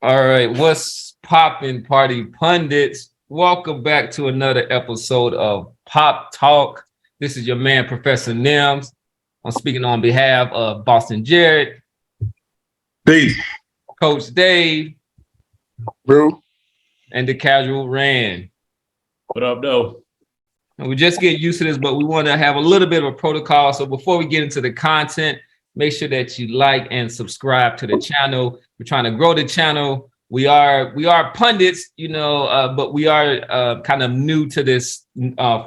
All right, what's poppin', party pundits? Welcome back to another episode of Pop Talk. This is your man, Professor Nims. I'm speaking on behalf of Boston Jared, Peace, Coach Dave, bro. and the Casual Rand. What up, though? And we just get used to this, but we want to have a little bit of a protocol. So before we get into the content, make sure that you like and subscribe to the channel. We're trying to grow the channel. We are pundits, but we are kind of new to this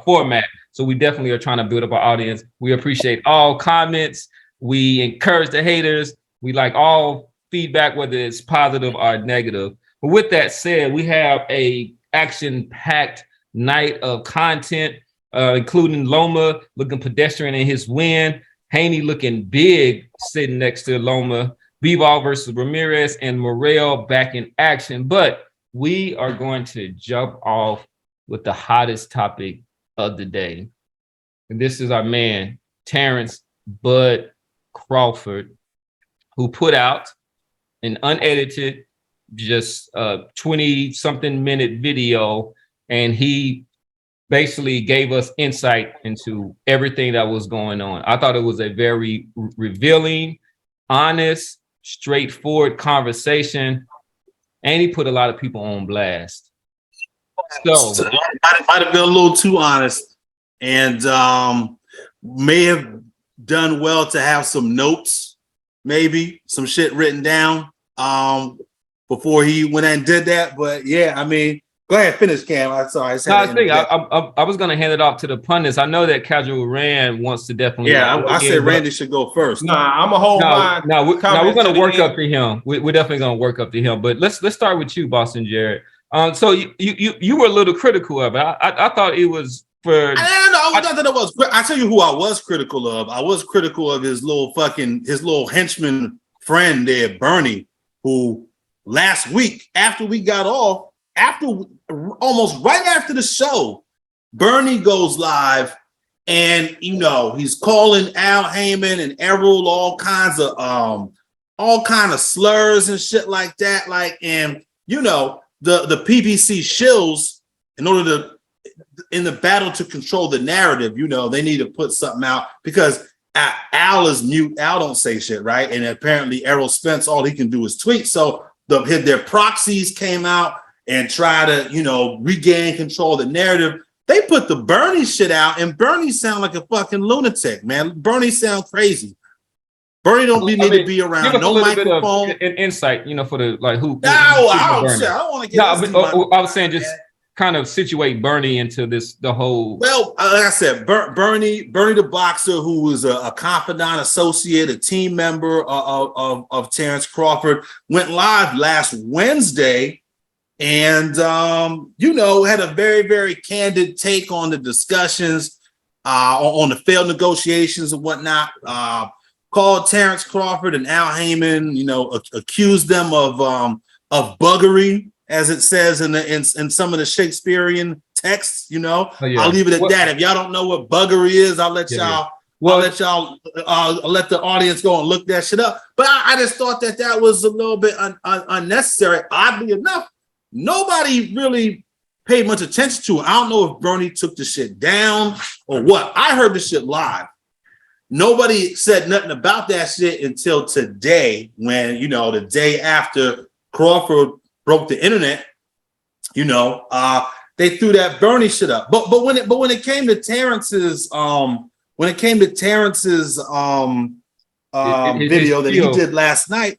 format. So we definitely are trying to build up our audience. We appreciate all comments. We encourage the haters. We like all feedback, whether it's positive or negative. But with that said, we have a action-packed night of content, including Loma looking pedestrian in his win, Haney looking big sitting next to Loma, Bivol versus Ramirez, and MORRELL back in action. But we are going to jump off with the hottest topic of the day. And this is our man, Terrence Bud Crawford, who put out an unedited, just 20-something minute video, and he basically gave us insight into everything that was going on. I thought it was a very revealing, honest, straightforward conversation, and he put a lot of people on blast. So might have been a little too honest, and may have done well to have some notes, maybe some shit written down before he went and did that. But yeah, I mean, go ahead, finish, Cam. I was going to hand it off to the pundits. I know that Casual Rand wants to definitely. Yeah, I said Randy should go first. Nah, I'm a whole mind. No, we're going to work up to him. We're definitely going to work up to him. But let's start with you, Boston Jared. So you were a little critical of it. I thought it was for. I tell you who I was critical of. I was critical of his little henchman friend there, Bernie, who last week after we got off. Almost right after the show, Bernie goes live, and he's calling Al Heyman and Errol all kinds of slurs and shit like that. The PPC shills, in the battle to control the narrative, they need to put something out because Al is mute. Al don't say shit, right? And apparently Errol Spence, all he can do is tweet. So their proxies came out and try to, regain control of the narrative. They put the Bernie shit out, and Bernie sound like a fucking lunatic, man. Bernie sound crazy. Bernie don't need to be around. No microphone. Insight, for the who. I don't want to get. I was saying just kind of situate Bernie into the whole. Well, like I said, Bernie the boxer, who was a confidant, associate, a team member of Terrence Crawford, went live last Wednesday. And, had a very, very candid take on the discussions, on the failed negotiations and whatnot. Called Terrence Crawford and Al Heyman, accused them of buggery, as it says in some of the Shakespearean texts. Oh, yeah. I'll leave it at that. If y'all don't know what buggery is, I'll let y'all. I'll let the audience go and look that shit up. But I just thought that was a little bit unnecessary. Oddly enough, nobody really paid much attention to it. I don't know if Bernie took the shit down or what. I heard the shit live. Nobody said nothing about that shit until today, when, the day after Crawford broke the internet, they threw that Bernie shit up. But when it came to Terrence's video that he did last night,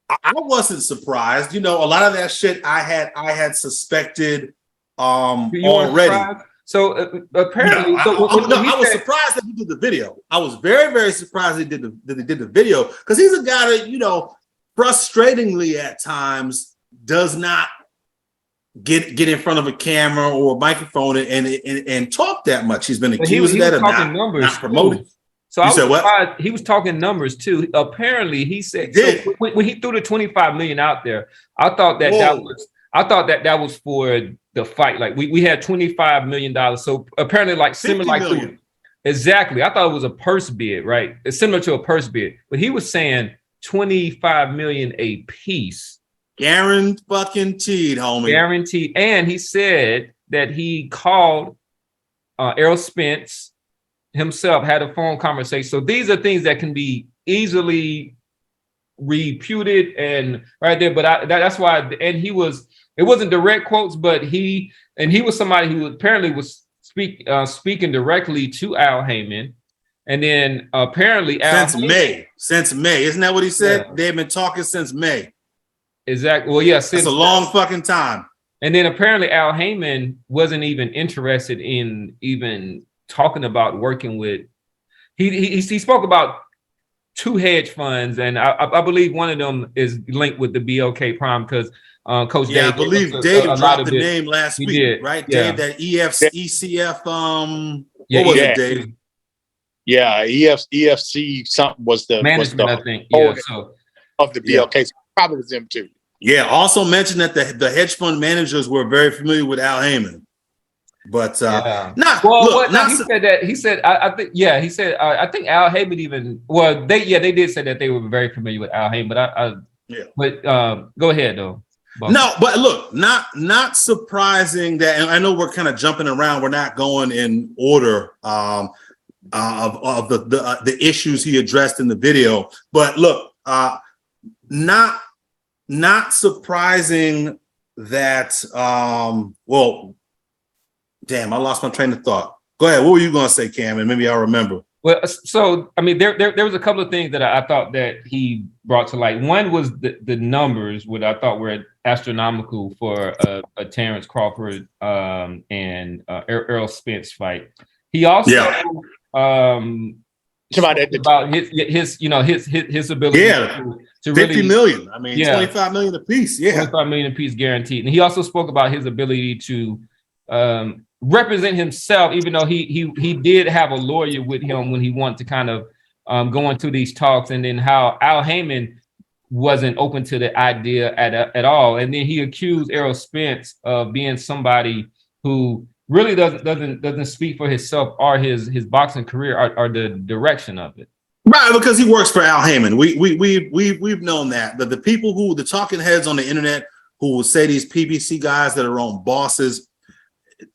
I wasn't surprised. A lot of that shit I had suspected already. So apparently, I was surprised that he did the video. I was very, very surprised that they did the video, because he's a guy that frustratingly at times does not get in front of a camera or a microphone and talk that much. He's been accused of not promoting. So I was surprised. He was talking numbers too. Apparently, he said so when he threw the $25 million out there, I thought that was for the fight. Like we had $25 million. So apparently, exactly. I thought it was a purse bid, right? It's similar to a purse bid. But he was saying $25 million a piece. Guaranteed, homie. Guaranteed. And he said that he called Errol Spence himself, had a phone conversation. So these are things that can be easily reputed and right there. But that's why, and it wasn't direct quotes, but he was somebody who apparently was speaking directly to Al Heyman. And then apparently since May, isn't that what he said? Yeah. They've been talking since May. Exactly. Well, yeah, it's a long fucking time. And then apparently Al Heyman wasn't even interested in even talking about working with. He spoke about 2 hedge funds, and I believe one of them is linked with the BLK Prime because Coach Dave. I believe Dave dropped the name last week, did. right? Yeah. Dave, that ECF. What was it, Dave? Yeah, EFC something was the management, I think. Yeah, so of the BLK, probably was them too. Yeah, also mentioned that the hedge fund managers were very familiar with Al Heyman. But he said that he said I think I think Al Heyman even they did say that they were very familiar with Al Heyman, but go ahead though. Bob. No, but look, not surprising that, and I know we're kind of jumping around, we're not going in order of the issues he addressed in the video, but look, not surprising that damn, I lost my train of thought. Go ahead. What were you going to say, Cam? And maybe I'll remember. Well, so, I mean, there was a couple of things that I thought that he brought to light. One was the numbers, what I thought were astronomical for a Terrence Crawford and Errol Spence fight. He also about his ability to 50 really, million. I mean, 25 million a piece. Yeah. 25 million a piece guaranteed. And he also spoke about his ability to represent himself, even though he did have a lawyer with him when he wanted to kind of go into these talks, and then how Al Heyman wasn't open to the idea at all. And then he accused Errol Spence of being somebody who really doesn't speak for himself or his boxing career or the direction of it. Right, because he works for Al Heyman. We've known that. The people the talking heads on the internet who will say these PBC guys that are on bosses,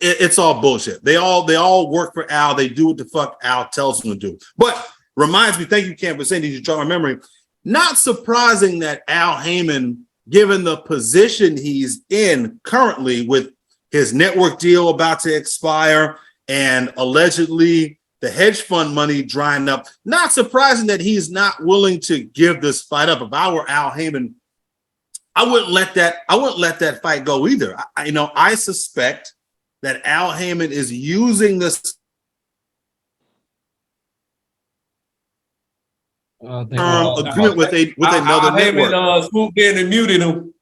it's all bullshit. They all work for Al. They do what the fuck Al tells them to do. But reminds me, thank you, Cam, for saying, did you jog my memory? Not surprising that Al Heyman, given the position he's in currently with his network deal about to expire and allegedly the hedge fund money drying up, not surprising that he's not willing to give this fight up. If I were Al Heyman, I wouldn't let that fight go either. I suspect that Al Heyman is using this agreement with another network. Heyman swooped in and muted him.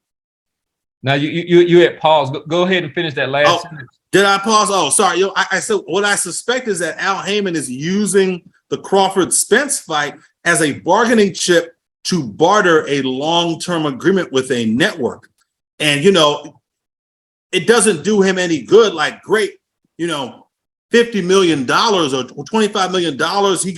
Now you at pause. Go ahead and finish that last sentence. Did I pause? Oh, sorry. I said what I suspect is that Al Heyman is using the Crawford Spence fight as a bargaining chip to barter a long-term agreement with a network. And it doesn't do him any good. Like, great, $50 million or $25 million, he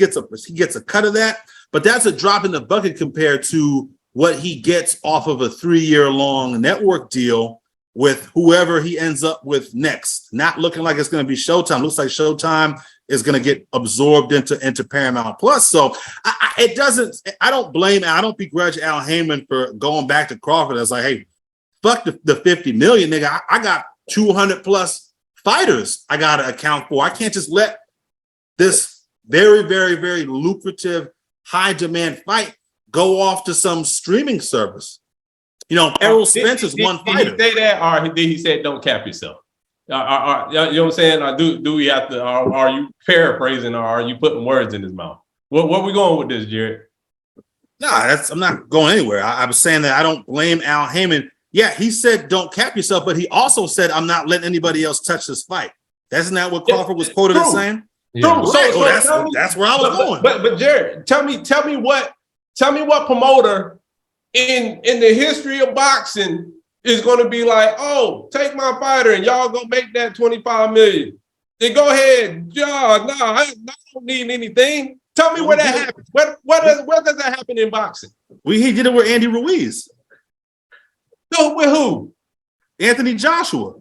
gets a cut of that. But that's a drop in the bucket compared to what he gets off of a 3-year-long network deal with whoever he ends up with next. Not looking like it's going to be Showtime. Looks like Showtime is going to get absorbed into Paramount Plus. So I don't begrudge Al Heyman for going back to Crawford. It's like, hey, fuck the 50 million, nigga. I got 200 plus fighters I got to account for. I can't just let this very, very, very lucrative, high demand fight go off to some streaming service. Errol Spence is one fighter. Did he say that, or did he say don't cap yourself? You know what I'm saying? Or do we have to? Or are you paraphrasing, or are you putting words in his mouth? Where we going with this, Jared? No, I'm not going anywhere. I was saying that I don't blame Al Heyman. Yeah, he said don't cap yourself, but he also said I'm not letting anybody else touch this fight. Isn't that what Crawford was quoted as saying? Yeah. So that's where I was going. But Jared, tell me what promoter in the history of boxing is going to be like, oh, take my fighter and y'all gonna make that 25 million. Then go ahead, I don't need anything. Tell me where that happens. Where does that happen in boxing? He did it with Andy Ruiz. No, with who? Anthony Joshua.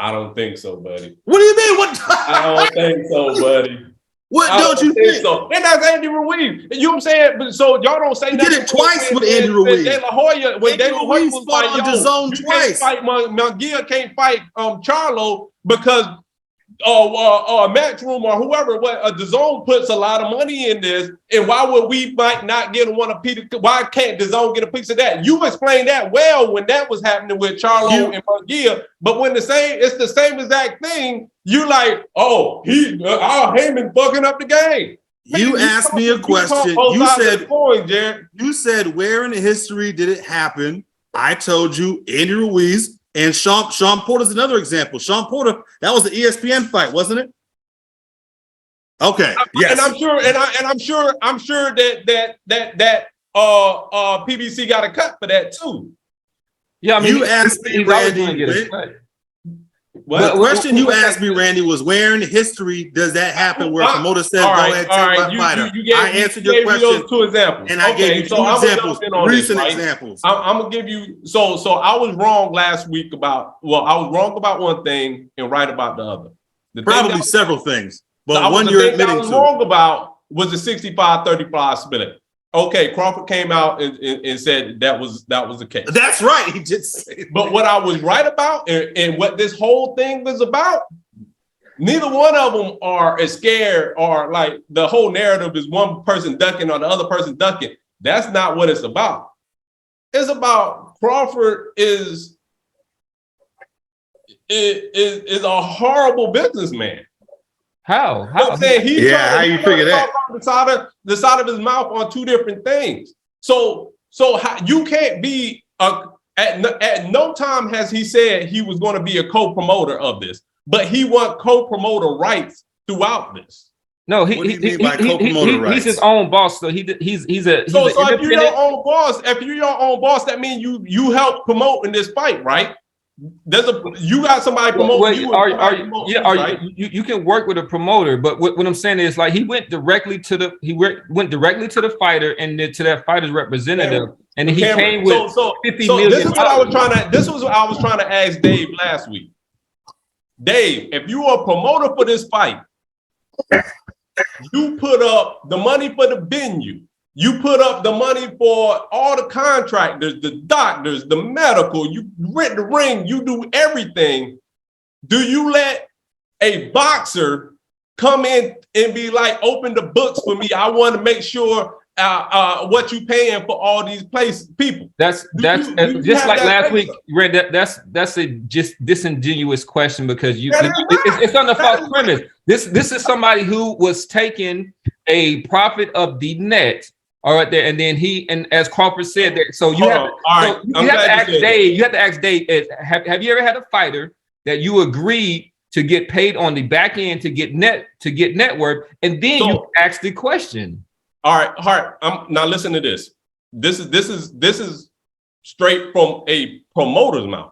I don't think so, buddy. What do you mean? What? I don't think so, buddy. What don't you think? So? And that's Andy Ruiz. You know what I'm saying? But so y'all don't say He nothing. Did it twice with Andy Ruiz. De La Hoya, when Andy De La Hoya Ruiz was fought like, on DAZN twice. Can't fight Munguia can't fight Charlo because Matchroom or whoever, DAZN puts a lot of money in this, and why would we might not get one of Peter? Why can't DAZN get a piece of that? You explained that well when that was happening with Charlo and Munguia, but when it's the same exact thing, you like, Heyman fucking up the game. You asked me a question. You said where in the history did it happen? I told you Andy Ruiz. And Sean Porter's another example. Sean Porter, that was the ESPN fight, wasn't it? Okay. Yes. And I'm sure that PBC got a cut for that too. Yeah, I mean, you asked me, Randy. The question you asked me, Randy, was where in history does that happen where a promoter says, go ahead, take my fighter? I answered your question. Two examples. And I gave you two examples, recent examples. I'm going to give you, so I was wrong last week I was wrong about one thing and right about the other. Probably several things, but one you're admitting to. I was wrong about was the 65-35 split. Okay, Crawford came out and said that was the case. That's right. He did say that. But what I was right about and what this whole thing was about, neither one of them are as scared or like the whole narrative is one person ducking or the other person ducking. That's not what it's about. It's about Crawford is a horrible businessman. How? I'm saying how you figure that? The side of his mouth on two different things. So how, you can't be at no time has he said he was going to be a co-promoter of this, but he want co-promoter rights throughout this. No, he's his own boss. So he's so if you're your own boss, that means you help promote in this fight, right? You got somebody promoting you can work with a promoter, but what I'm saying is like he went directly to the fighter and then to that fighter's representative, and he came with $50 million. This was what I was trying to ask Dave last week. Dave, if you are a promoter for this fight, you put up the money for the venue. You put up the money for all the contractors, the doctors, the medical, you rent the ring, you do everything. Do you let a boxer come in and be like, open the books for me? I want to make sure what you paying for all these people. That's just like last week, Red. That's a just disingenuous question because it's on the false premise. This is somebody who was taking a profit of the net. All right, there, and then as Crawford said that. So you have to ask Dave. You have to ask Dave. Have you ever had a fighter that you agreed to get paid on the back end to get net worth, and then you ask the question? All right. Now listen to this. This is straight from a promoter's mouth.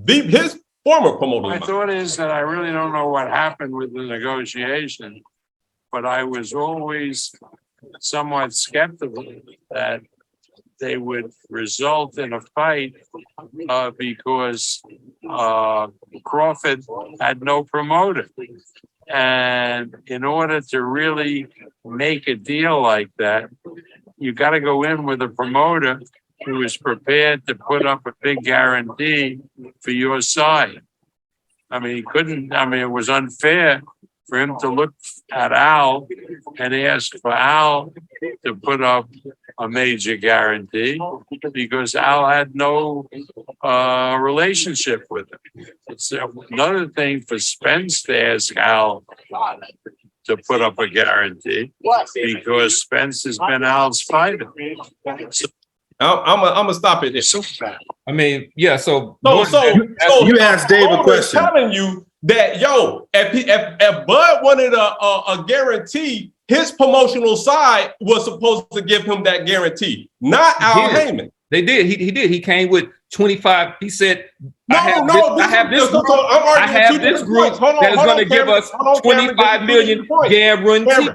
His former promoter's mouth. My thought is that I really don't know what happened with the negotiation, but I was always somewhat skeptical that they would result in a fight because Crawford had no promoter. And in order to really make a deal like that, you got to go in with a promoter who is prepared to put up a big guarantee for your side. I mean, it was unfair for him to look at Al and ask for Al to put up a major guarantee because Al had no relationship with him. It's another thing for Spence to ask Al to put up a guarantee because Spence has been Al's fighter. I'm gonna stop it there. I mean, yeah. So you asked Dave a question. Telling you that if Bud wanted a guarantee, his promotional side was supposed to give him that guarantee, not Al Heyman. They did. He did. He came with 25. He said, I have this group that is going to give us 25 million guarantee.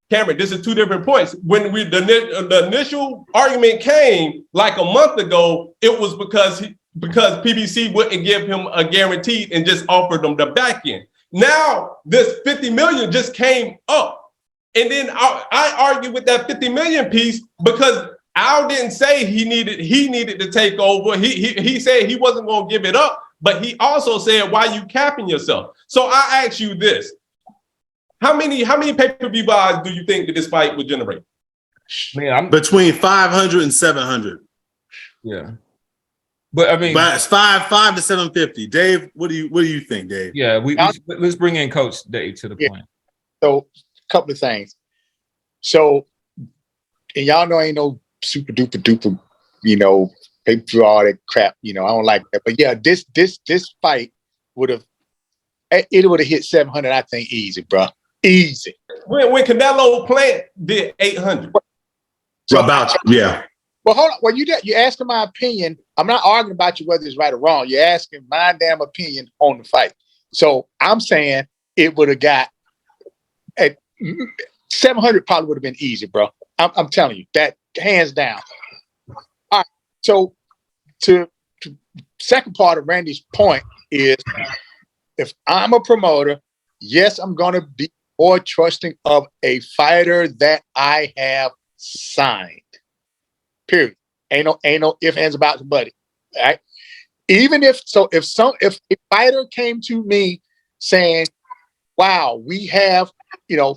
Cameron, this is two different points. When the initial argument came like a month ago, it was because PBC wouldn't give him a guaranteed and just offered him the back end. Now this 50 million just came up, and then I argue with that 50 million piece because Al didn't say he needed to take over. He said he wasn't going to give it up, but he also said, "Why you capping yourself?" So I ask you this. How many pay-per-view buys do you think that this fight would generate? Man, between 500 and 700. Yeah. But I mean, but it's 5 to 750. Dave, what do you think, Dave? Yeah, let's bring in Coach Dave to the point. So, a couple of things. So, and y'all know I ain't no super duper, pay-per-view, all that crap. I don't like that. But yeah, this fight would have hit 700. I think easy, bro. Easy. When Canelo Plant did 800. Yeah. Well, hold on. Well, you're asking my opinion. I'm not arguing about you whether it's right or wrong. You're asking my damn opinion on the fight. So I'm saying it would have got at 700. Probably would have been easy, bro. I'm telling you that hands down. All right. So to second part of Randy's point is, if I'm a promoter, yes, I'm going to be more trusting of a fighter that I have signed. Period. Ain't no ifs, ands, about it, buddy. All right. Even if a fighter came to me saying, "Wow, we have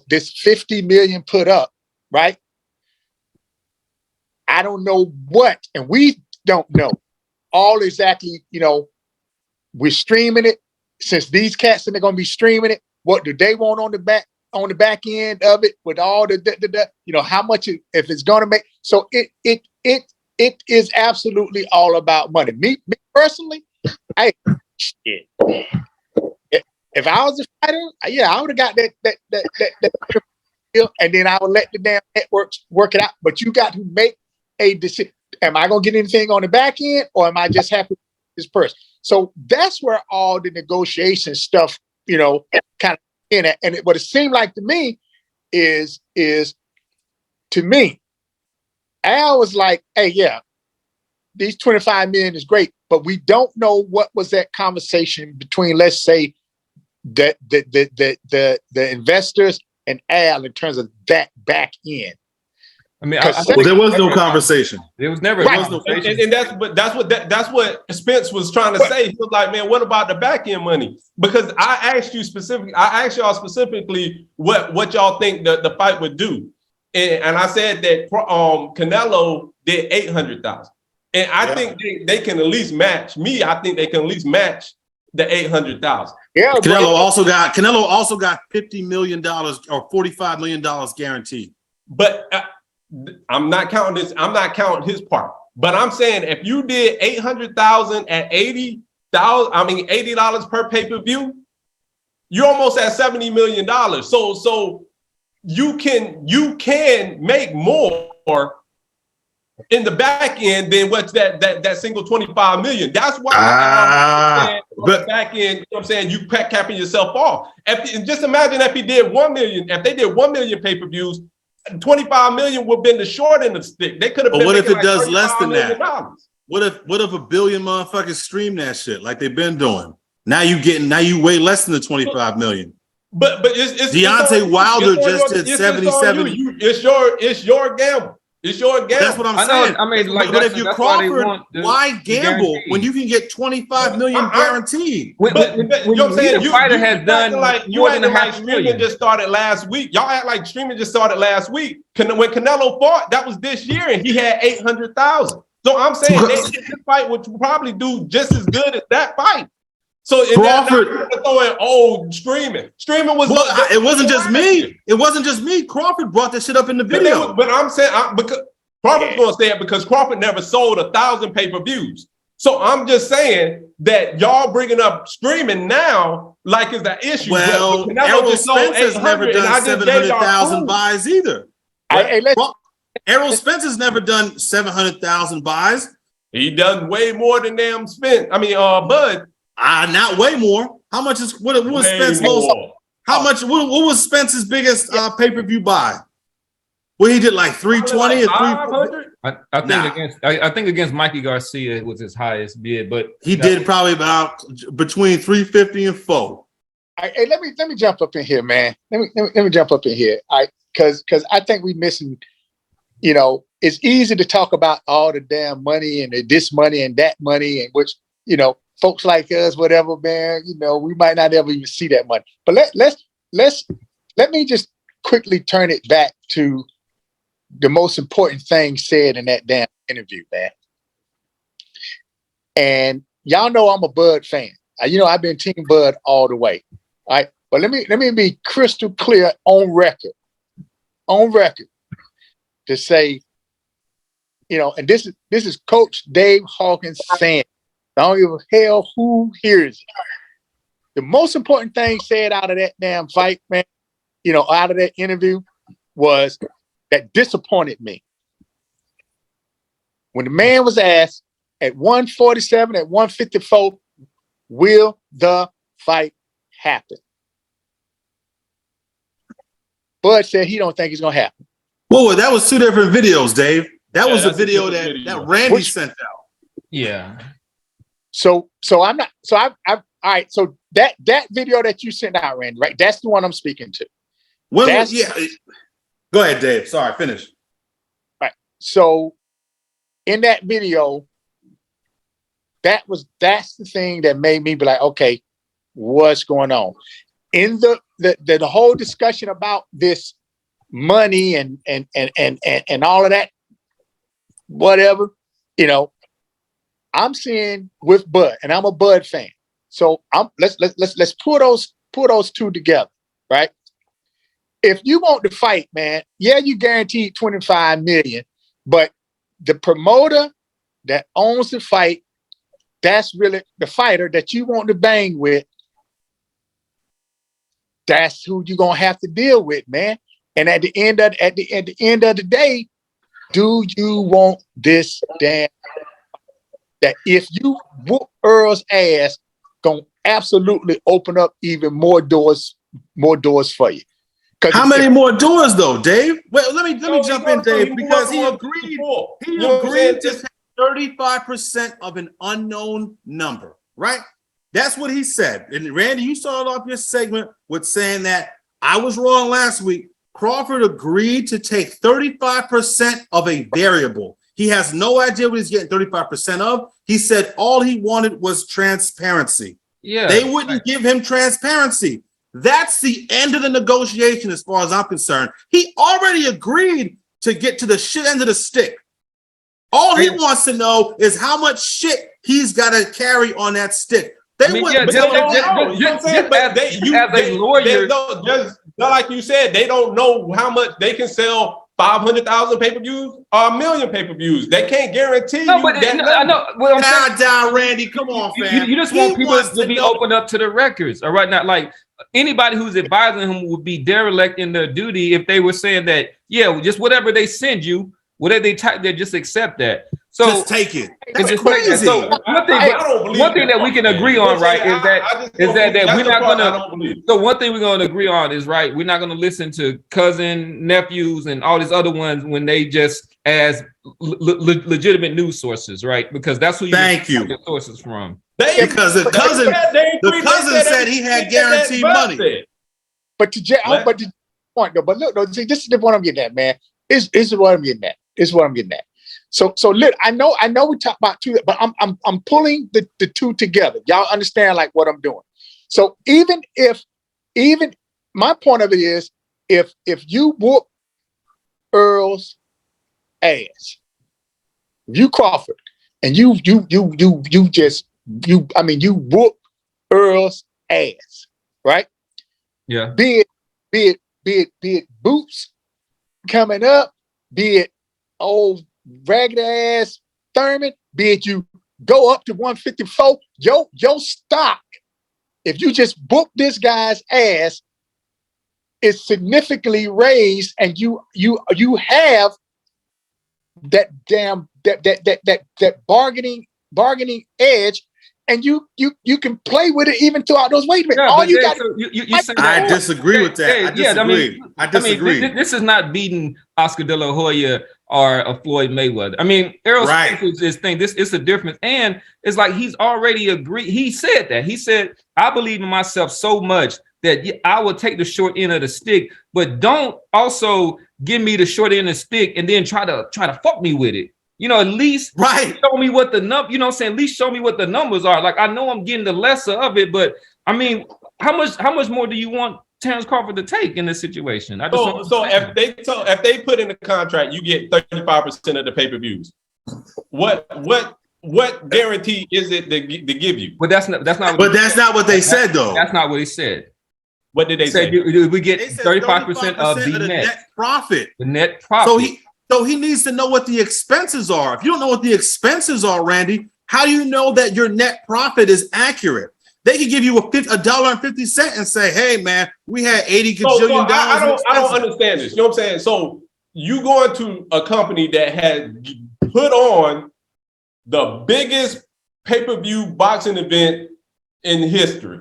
this 50 million put up," right? I don't know what, and we don't know all exactly. We're streaming it. Since these cats and they're going to be streaming it, what do they want on the back end of it with all the how much if it's going to make? So it is absolutely all about money. Me personally, shit. If I was a fighter, I would have got that deal, and then I would let the damn networks work it out. But you got to make a decision. Am I going to get anything on the back end, or am I just happy with this person? So that's where all the negotiation stuff, kind of in it. And what it seemed like to me is to me, Al was like, "Hey, yeah, these 25 million is great, but we don't know what was that conversation between, let's say, the investors and Al in terms of that back end." I mean, there was no conversation. There was never Right. there was no conversation. And that's what Spence was trying to say. He was like, "Man, what about the back end money?" Because I asked y'all specifically what y'all think the fight would do, and I said that Canelo did 800,000, and I think they can at least match me. I think they can at least match the 800,000. Yeah, Canelo also got $50 million or $45 million guaranteed. But I'm not counting this. I'm not counting his part. But I'm saying if you did 800,000 at $80 per pay-per-view, you're almost at $70 million. So you can make more in the back end than what's that single 25 million. That's why the back end, I'm saying, you capping yourself off. Just imagine if he did 1 million, if they did 1 million pay-per-views, 25 million would have been the short end of the stick. They could have been. What if it like does less than that? What if a billion motherfuckers stream that shit like they've been doing? Now you way less than the 25 million. But it's Deontay Wilder just did 77. It's your gamble. It's your gamble. That's what I'm saying. I mean, like, but if you're Crawford, why gamble when you can get 25 million guaranteed? You know what I'm saying? The fighter has done like more than a half streaming million. just started last week. Y'all act like streaming just started last week. When Canelo fought, that was this year, and he had 800,000. So I'm saying this fight would probably do just as good as that fight. So Crawford throwing streaming. Streaming was it wasn't just me. It wasn't just me. Crawford brought this shit up in the video. But I'm saying because Crawford's gonna say it because Crawford never sold 1,000 pay-per-views. So I'm just saying that y'all bringing up streaming now like is the issue. Well, Errol Spence has never done 700,000 buys either. Errol Spence has never done 700,000 buys. He done way more than damn Spence. I mean, Bud. Not way more. How much is what was Spence most? How much? What was Spence's biggest pay-per-view buy? Well, he did like 320 or 500. I think against Mikey Garcia it was his highest bid, but he did probably about between 350 and 4. Hey, let me jump up in here, man. Let me jump up in here. Because I think we missing. You know, it's easy to talk about all the damn money and this money and that money, and which, you know, folks like us, whatever, man, you know, we might not ever even see that money. But let me just quickly turn it back to the most important thing said in that damn interview, man. And y'all know I'm a Bud fan. You know, I've been Team Bud all the way. All right. But let me be crystal clear on record to say, you know, and this is Coach Dave Hawkins saying, I don't give a hell who hears it. The most important thing said out of that damn fight, man, you know, out of that interview was that disappointed me. When the man was asked at 147, at 154, will the fight happen? Bud said he don't think it's gonna happen. Whoa, that was 2 different videos, Dave. That was a video that Randy sent out. Yeah. So I'm not. So I all right. So that video that you sent out, Randy, right? That's the one I'm speaking to. Go ahead, Dave. Sorry, finish. Right. So in that video, that's the thing that made me be like, okay, what's going on? In the whole discussion about this money and all of that, whatever, you know, I'm seeing with Bud, and I'm a Bud fan. So let's put those two together, right? If you want to fight, man, yeah, you guaranteed 25 million, but the promoter that owns the fight, that's really the fighter that you want to bang with. That's who you're gonna have to deal with, man. And at the end of the day, do you want this damn that if you whoop Earl's ass, gonna absolutely open up even more doors for you. How many more doors though, Dave? Well, let me jump in, Dave, because he agreed to take 35% of an unknown number, right? That's what he said. And Randy, you started off your segment with saying that I was wrong last week. Crawford agreed to take 35% of a variable. He has no idea what he's getting 35% of. He said all he wanted was transparency. Yeah. They wouldn't give him transparency. That's the end of the negotiation as far as I'm concerned. He already agreed to get to the shit end of the stick. All he wants to know is how much shit he's got to carry on that stick. They wouldn't. Like you said, they don't know how much they can sell 500,000 pay-per-views or 1 million pay-per-views. They can't guarantee I know. Well, down, Randy. Come on, fam. You just want people to be open up to the records, all right? Not like anybody who's advising him would be derelict in their duty if they were saying that, yeah, just whatever they send you, whatever they type there, just accept that. So just take it. That's crazy. So one thing that we can agree on, right, is that we're not gonna. So one thing we're gonna agree on is right. We're not gonna listen to cousin, nephews, and all these other ones when they just as legitimate news sources, right? Because that's who you get your sources from. Because the cousin said he had guaranteed money. But the point though. But look, though, see, this is what I'm getting at, man. This is what I'm getting at. This is what I'm getting at. So look, I know we talk about two, but I'm pulling the two together. Y'all understand like what I'm doing. So even my point of it is if you whoop Earl's ass, you Crawford, and you whoop Earl's ass, right? Yeah. Be it Boots coming up, be it old ragged ass Thurman, be it you go up to 154, your stock, if you just book this guy's ass, is significantly raised, and you have that damn that bargaining edge, and you can play with it even throughout those weight limits. Yeah, All but you then, got. so you say I that- disagree with that. I Yeah, disagree. I disagree. This is not beating Oscar De La Hoya or a Floyd Mayweather. I mean, Errol Right. Spence is this thing. This is a difference, and it's like he's already agreed. He said that. He said, "I believe in myself so much that I will take the short end of the stick, but don't also give me the short end of the stick and then try to fuck me with it. You know, at least Right. show me what the you know what I'm saying? At least show me what the numbers are. Like, I know I'm getting the lesser of it, but I mean, how much more do you want Terrence Crawford to take in this situation? I just don't So understand. if they put in the contract, you get 35% of the pay-per-views. What guarantee is it to give you? But that's not But that's not what they said, though. That's not what he said. What did they say? We get They said 35% of the net profit. the net profit. So he needs to know what the expenses are. If you don't know what the expenses are, Randy, how do you know that your net profit is accurate? They could give you $1.50 and say, "Hey, man, we had 80 gajillion dollars." I don't understand this. You know what I'm saying? So you going to a company that has put on the biggest pay-per-view boxing event in history.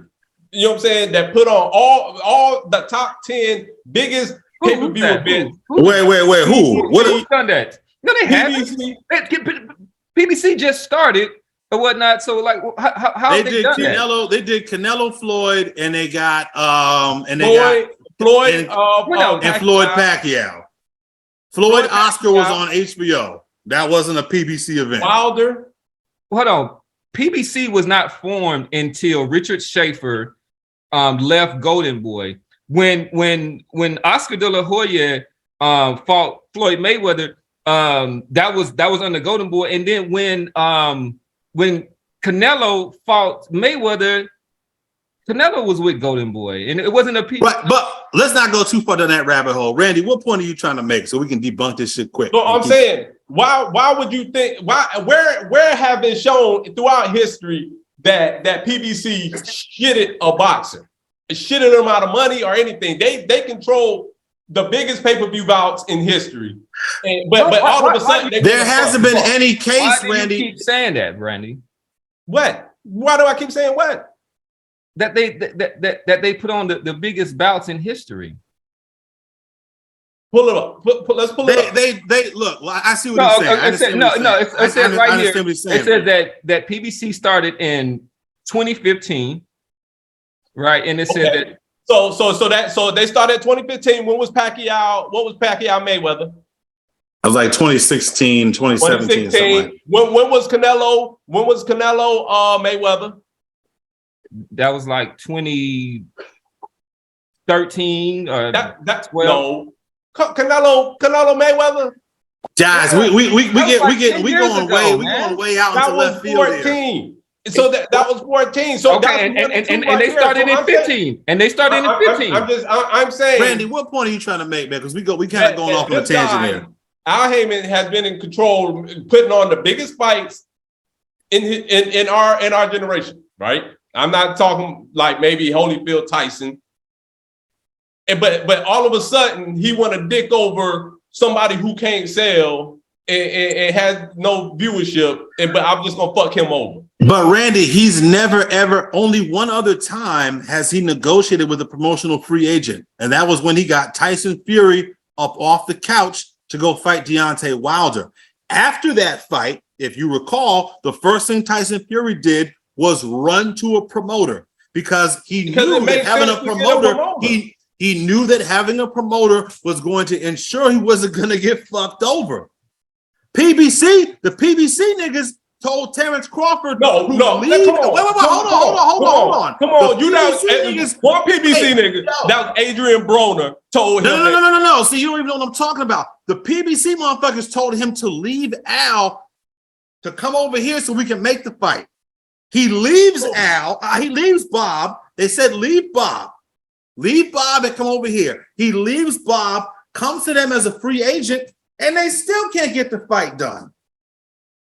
You know what I'm saying? That put on all the top 10 biggest pay-per-view events. Wait, who? Who's done that? No, they haven't. PBC. PBC just started or whatnot. So, like, how They they did done that? Canelo. They did Canelo Floyd, and they got Floyd Floyd Pacquiao. Floyd Oscar was on HBO. That wasn't a PBC event. Wilder. Hold on. PBC was not formed until Richard Schaefer left Golden Boy. When Oscar De La Hoya fought Floyd Mayweather, that was under Golden Boy. And then when Canelo fought Mayweather, Canelo was with Golden Boy, and it wasn't a PBC. But let's not go too far down that rabbit hole. Randy, what point are you trying to make so we can debunk this shit quick? So I'm saying, why would you think? Where have been shown throughout history that PBC shitted a boxer, shitted them out of money or anything? They control the biggest pay-per-view bouts in history, but all of a sudden there hasn't been any case, Why do Randy. you keep saying that, Randy? What? Why do I keep saying what? That they put on the biggest bouts in history. Pull it up. Let's pull it up. They look. Well, I see what he's saying. It says right here. It It says that PBC started in 2015, right? And it said that. So they started 2015. When was Pacquiao? What was Pacquiao Mayweather? I was like 2016, 2017. 2016. When was Canelo? When was Canelo Mayweather? That was like 2013 or That's 12. no. Canelo Mayweather. Guys, we going way out That into was left field here. 14. So that was 14. So Okay, and they started in 15. And they started in 15. I'm saying, Randy, what point are you trying to make, man? Because we kind of going off on a tangent here. Al Heyman has been in control, putting on the biggest fights in our generation, right? I'm not talking like maybe Holyfield Tyson, but all of a sudden he want to dick over somebody who can't sell and has no viewership, but I'm just gonna fuck him over. But Randy, he's never ever, only one other time has he negotiated with a promotional free agent, and that was when he got Tyson Fury up off the couch to go fight Deontay Wilder. After that fight, if you recall, the first thing Tyson Fury did was run to a promoter because he knew that having a promoter, he knew that having a promoter was going to ensure he wasn't going to get fucked over. The PBC niggas told Terrence Crawford, hold on. Come on, you know, one PBC nigga, that was Adrian Broner, told him. No. See, you don't even know what I'm talking about. The PBC motherfuckers told him to leave Al to come over here so we can make the fight. He leaves he leaves Bob. They said, leave Bob and come over here. He leaves Bob, comes to them as a free agent, and they still can't get the fight done.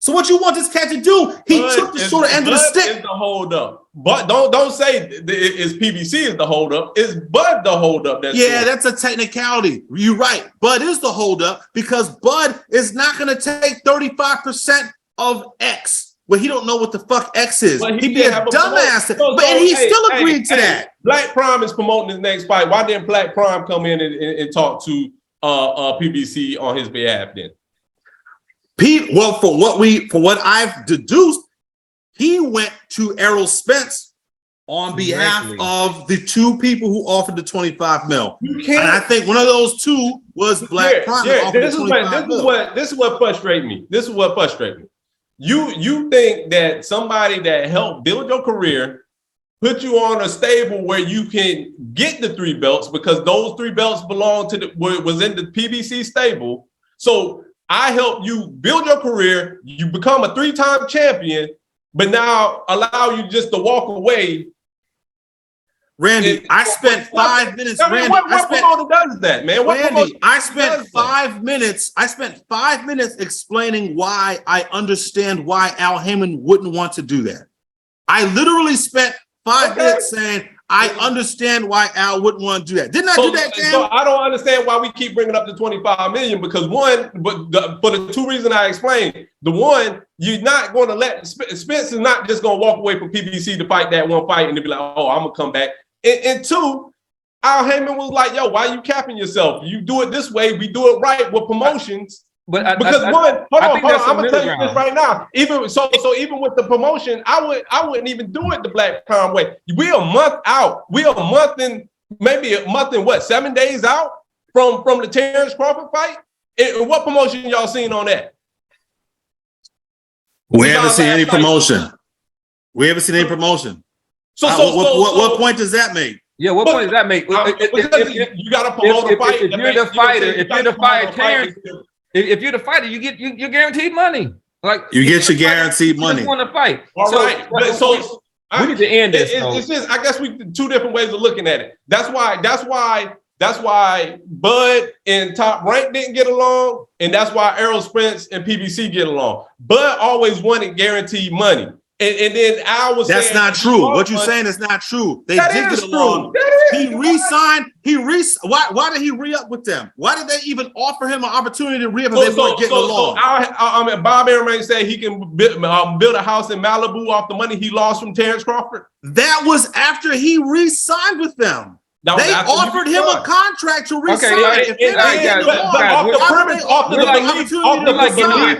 So what you want this cat to do? He took the short end of the stick. Is the hold up, but don't say it's PBC is the hold up. It's Bud the hold up. That's a technicality. You're right. Bud is the hold up because Bud is not going to take 35% of X. where he don't know what the fuck X is. But He'd be a dumbass. And he still agreed to that. Black Prime is promoting his next fight. Why didn't Black Prime come in and talk to PBC on his behalf then? Pete, well, for what I've deduced, he went to Errol Spence on behalf of the two people who offered the 25 mil. And I think one of those two was Black Prime. This is what frustrates me. You think that somebody that helped build your career, put you on a stable where you can get the 3 belts, because those 3 belts belong to was in the PBC stable. So I helped you build your career. You become a 3-time champion, but now allow you just to walk away. Randy, I spent 5 minutes. Randy, what promoter does that, man? Randy, I spent 5 minutes. I spent 5 minutes explaining why I understand why Al Heyman wouldn't want to do that. I literally spent 5 minutes saying I understand why Al wouldn't want to do that. Didn't I do that, Cam? So I don't understand why we keep bringing up the 25 million, because one, for the 2 reasons I explained. The one, you're not going to let Spence is not just going to walk away from PBC to fight that one fight and to be like, oh, I'm gonna come back. And 2, Al Heyman was like, yo, why are you capping yourself? You do it this way, we do it right with promotions. But I'm gonna tell you this right now. Even with the promotion, I wouldn't even do it the Black Prime way. We're a month out. Maybe a month and 7 days out from the Terrence Crawford fight. And what promotion y'all seen on that? We haven't seen any promotion. So what point does that make? Yeah, what point does that make? You got to promote a fight. If you're the fighter, if you're the fighter, you get you're guaranteed money. Like you get your guaranteed money. You want to fight. All right. So we need to end this. It's just, I guess we 2 different ways of looking at it. That's why Bud and Top Rank didn't get along, and that's why Errol Spence and PBC get along. Bud always wanted guaranteed money. And then Al was that's not true. What you're saying is not true. They did get along. He re-signed. Why did he re-up with them? Why did they even offer him an opportunity to re-up if they weren't getting along? Bob Arum said he can build a house in Malibu off the money he lost from Terrence Crawford. That was after he re-signed with them. They offered him a contract to re-sign. Off the belief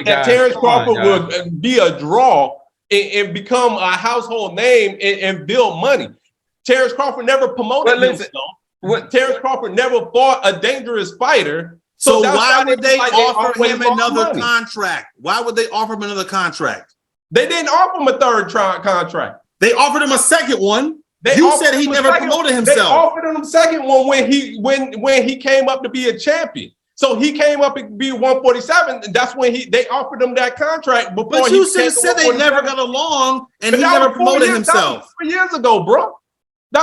that Terrence Crawford would be a draw and become a household name and build money. Terrence Crawford never promoted himself. Terrence Crawford never fought a dangerous fighter. So why would they offer him another contract? Why would they offer him another contract? They didn't offer him a 3rd contract. They offered him a 2nd one. You said he never promoted himself. They offered him a 2nd one when he came up to be a champion. So he came up and be 147, and that's when they offered him that contract. But you said they never got along, and he never promoted himself. 3 years ago, bro.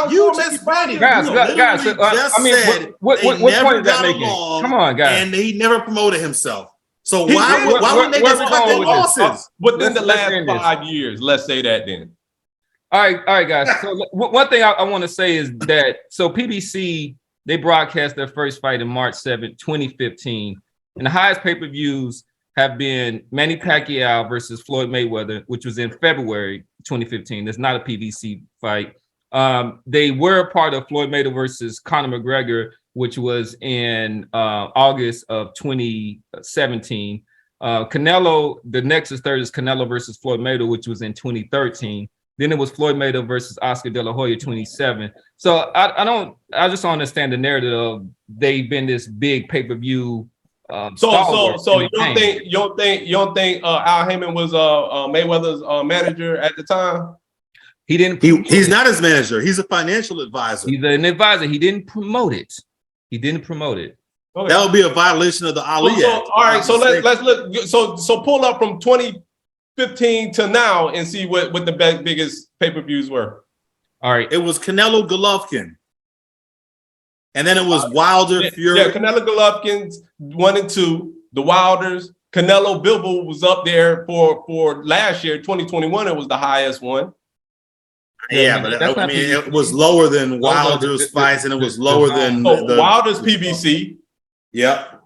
You just funny, guys. I mean, what point is that making? Come on, guys. And he never promoted himself. So why wouldn't they just cut their losses within the last 5 years? Let's say that then. All right, guys. So one thing I want to say is that PBC, they broadcast their first fight in March 7th, 2015. And the highest pay-per-views have been Manny Pacquiao versus Floyd Mayweather, which was in February 2015. That's not a PBC fight. They were a part of Floyd Mayweather versus Conor McGregor, which was in August of 2017. Canelo, the next is 3rd is Canelo versus Floyd Mayweather, which was in 2013. Then it was Floyd Mayweather versus Oscar De La Hoya, 27. So I just don't understand the narrative of they've been this big pay-per-view. So you don't think Al Heyman was Mayweather's manager at the time? He didn't. He's not his manager. He's a financial advisor. He's an advisor. He didn't promote it. Okay. That would be a violation of the Ali Act. All right. So let's look. So pull up from 2015 to now and see what the biggest pay-per-views were. All right. It was Canelo Golovkin. And then it was Wilder, Fury. Yeah, Canelo Golovkin's 1 and 2. The Wilders. Canelo Bivol was up there for last year, 2021. It was the highest one. Yeah, but I mean, it was lower than Wilder's fights, and it was lower than Wilder's PBC. Yep.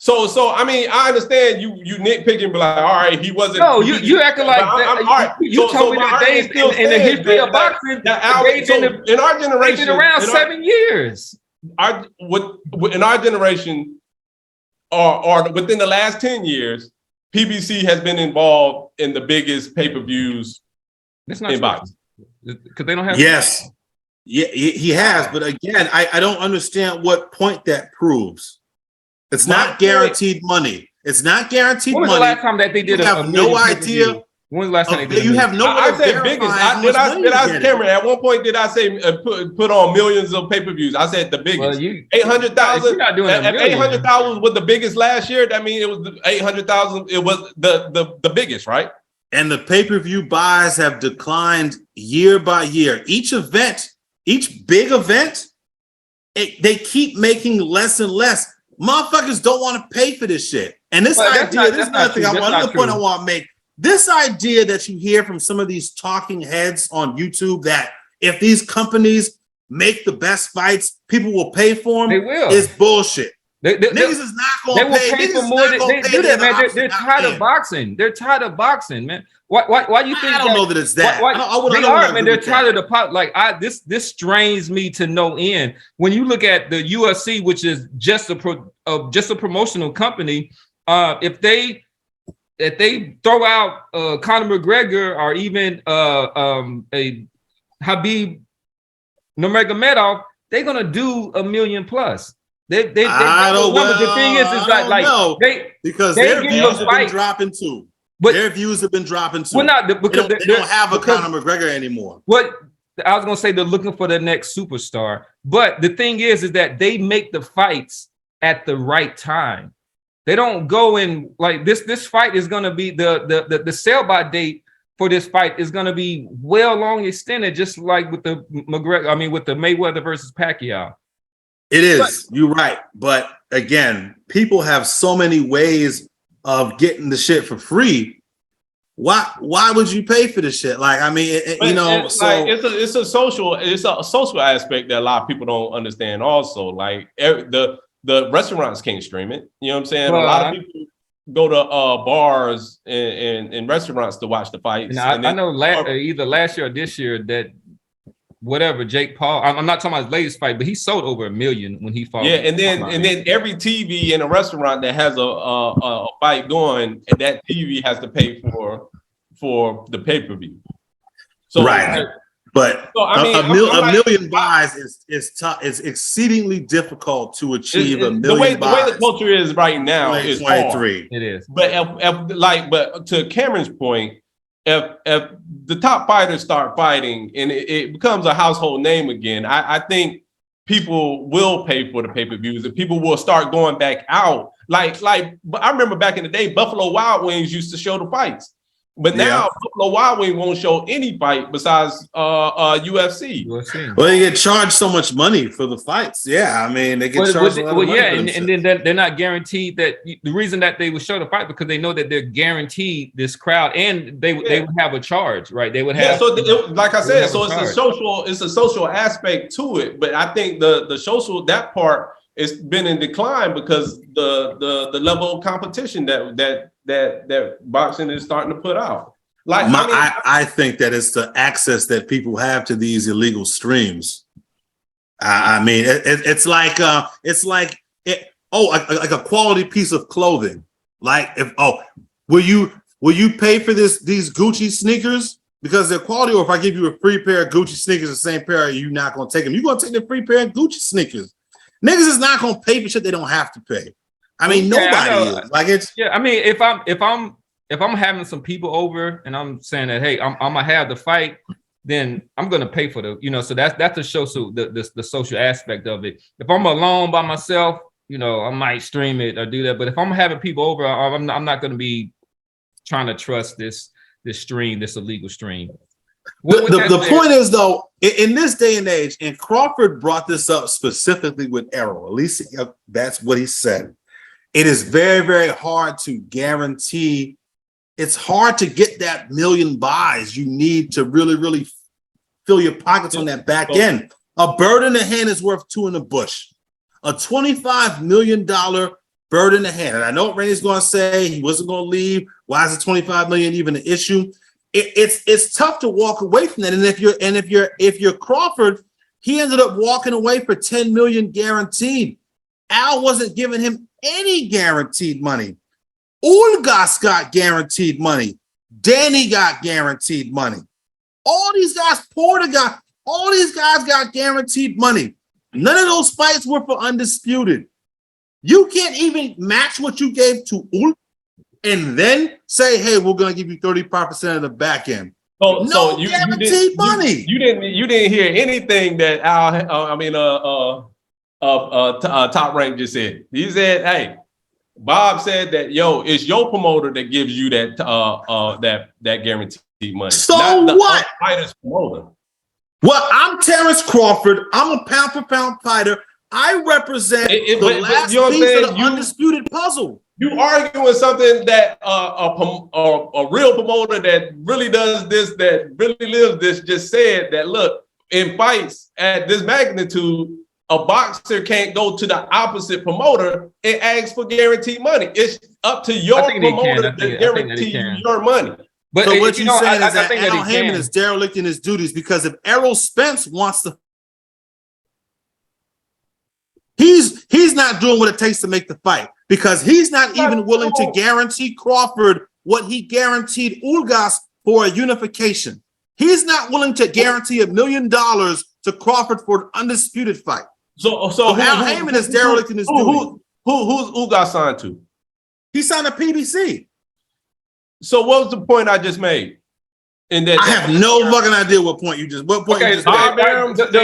So I mean, I understand you nitpicking, but like, all right, he wasn't. No, you acting like that. All right. You told me that Dave in the history of boxing, in our generation, been around 7 years. In our generation, or within the last 10 years, PBC has been involved in the biggest pay-per-views in boxing. Because they don't have. Yes. Yeah, he has. But again, I don't understand what point that proves. It's not guaranteed money. It's not guaranteed money. When was the last time that they did you have no idea? When was the last time they did? You have no I said biggest. Did I Cameron, at one point did I say put on millions of pay-per-views? I said the biggest. Well, 800,000. If 800,000 was the biggest last year. That means it was 800,000. It was the biggest, right? And the pay-per-view buys have declined year by year. Each event, each big event, they keep making less and less. Motherfuckers don't want to pay for this shit. And this idea, this is another thing another point I want to make. This idea that you hear from some of these talking heads on YouTube that if these companies make the best fights, people will pay for them. They will. Is bullshit. Niggas is not going to pay. They will pay for more. They do that, man. They're tired of boxing. They're tired of boxing, man. Why you think? I don't know that it's that. They are, man. They're tired of the pot. Like this strains me to no end. When you look at the UFC, which is just a promotional company, if they throw out Conor McGregor or even a Habib Nurmagomedov, they're gonna do $1 million plus. They the thing is because their views have been dropping too. But their views have been dropping too. Well, not because they don't have a Conor McGregor anymore. What I was gonna say, they're looking for the next superstar. But the thing is that they make the fights at the right time. They don't go in like this. This fight is gonna be the sell by date for this fight is gonna be well long extended, just like with the with the Mayweather versus Pacquiao. It is. You're right. But again, people have so many ways of getting the shit for free. Why would you pay for this shit? Like, I mean, it's a social aspect that a lot of people don't understand. Also, like the restaurants can't stream it. You know what I'm saying? Well, a lot of people go to bars and restaurants to watch the fights. I know either last year or this year that whatever Jake Paul, I'm not talking about his latest fight, but he sold over $1 million when he fought. Yeah, and then every TV in a restaurant that has a fight going, and that TV has to pay for the pay-per-view. So, right. But a million buys is tough. It's exceedingly difficult to achieve a million buys. The way the culture is right now is 23. It is. But but to Cameron's point, if the top fighters start fighting and it becomes a household name again, I think people will pay for the pay-per-views and people will start going back out. Like I remember back in the day, Buffalo Wild Wings used to show the fights. But now Buffalo Wild Wings won't show any fight besides UFC. Well, they get charged so much money for the fights. Yeah, I mean, they get charged. And then they're not guaranteed that the reason that they would show the fight because they know that they're guaranteed this crowd and they would have a charge, right? They would have. So like I said, so it's a social aspect to it. But I think the social that part it's been in decline because the level of competition that boxing is starting to put out. Like I think that it's the access that people have to these illegal streams. I mean, it's like a quality piece of clothing. Like will you pay for these Gucci sneakers because they're quality, or if I give you a free pair of Gucci sneakers, the same pair, you're not gonna take them. You're gonna take the free pair of Gucci sneakers. Niggas is not gonna pay for shit they don't have to pay. I mean, nobody is. Like it's I mean, if I'm having some people over and I'm saying that hey, I'm gonna have the fight, then I'm gonna pay for the so that's the show. So the social aspect of it. If I'm alone by myself, I might stream it or do that. But if I'm having people over, I'm not gonna be trying to trust this stream, this illegal stream. The point is, though, in this day and age, and Crawford brought this up specifically with Errol, at least that's what he said. It is very, very hard to guarantee. It's hard to get that million buys you need to really, really fill your pockets on that back end. A bird in the hand is worth two in the bush. A $25 million bird in the hand. And I know what Randy's going to say. He wasn't going to leave. Why is the 25 million even an issue? It's tough to walk away from that. And if you're Crawford, he ended up walking away for 10 million guaranteed. Al wasn't giving him any guaranteed money. Ulgas got guaranteed money. Danny got guaranteed money. All these guys, Porter got, all these guys got guaranteed money. None of those fights were for undisputed. You can't even match what you gave to Ul and then say, hey, we're going to give you 35% of the back end. So you guaranteed money. You didn't hear anything that Top Rank just said. He said, hey, Bob said that, yo, it's your promoter that gives you that that guaranteed money. So not what? Fighter's promoter. Well, I'm Terrence Crawford. I'm a pound for pound fighter. I represent the last piece of the undisputed puzzle. You arguing with something that a real promoter that really does this, that really lives this, just said that, look, in fights at this magnitude, a boxer can't go to the opposite promoter and ask for guaranteed money. It's up to your promoter to guarantee you your money. But so what you're saying is that Al Heyman is derelict in his duties, because if Errol Spence wants to, he's not doing what it takes to make the fight, because he's not even willing to guarantee Crawford what he guaranteed Ulgas for a unification. He's not willing to guarantee $1 million to Crawford for an undisputed fight. So Al Heyman is derelict in his duties. Who's Ulgas signed to? He signed a PBC. So what was the point I just made? In that, I have no fucking idea what point you just. What point? Okay, you just made.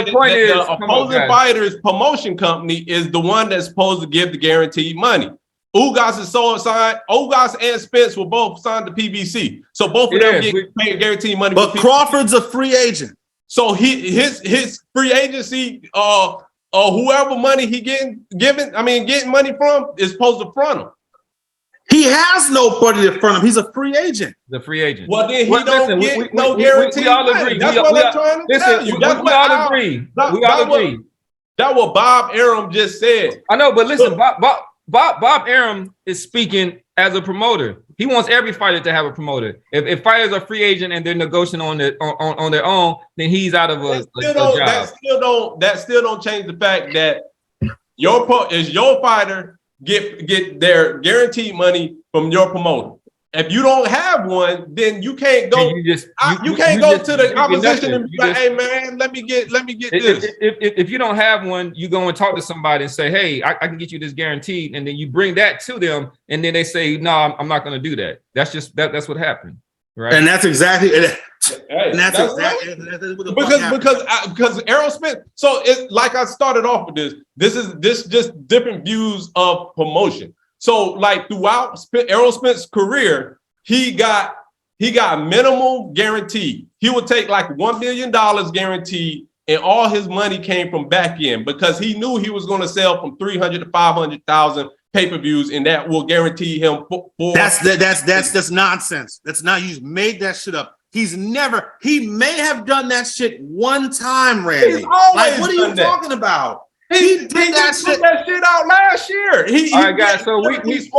The point is, the opposing fighter's promotion company is the one that's supposed to give the guaranteed money. Ulgas is so signed. Ulgas and Spence were both signed to PBC, so both of them get paid guaranteed money. But Crawford's a free agent, so his free agency, whoever money he getting money from is supposed to front him. He has nobody to front him. He's a free agent. The free agent. Well, then he don't get no guarantee. We all agree. That's what I'm trying to tell you. We all agree. We all agree. That's what Bob Arum just said. I know, but listen, Bob Arum is speaking as a promoter. He wants every fighter to have a promoter. If fighters are free agent and they're negotiating on their own, then he's out of a job. That still don't change the fact that your fighter get their guaranteed money from your promoter. If you don't have one, then you can't go. You can't go to the opposition and be like, "Hey man, let me get this." If you don't have one, you go and talk to somebody and say, "Hey, I can get you this guaranteed," and then you bring that to them, and then they say, "No, I'm not going to do that." That's just that's what happened, right? And that's exactly. Because Errol Spence. So it's like I started off with this. This is just different views of promotion. So like throughout Errol Spence's career, he got minimal guaranteed. He would take like $1 million guaranteed, and all his money came from back end, because he knew he was going to sell from 300 to 500,000 pay-per-views, and that will guarantee him. That's nonsense. That's not. You made that shit up. He may have done that shit one time, Randy. Like, what are you talking about? He did that shit out last year. All right, guys. So we've been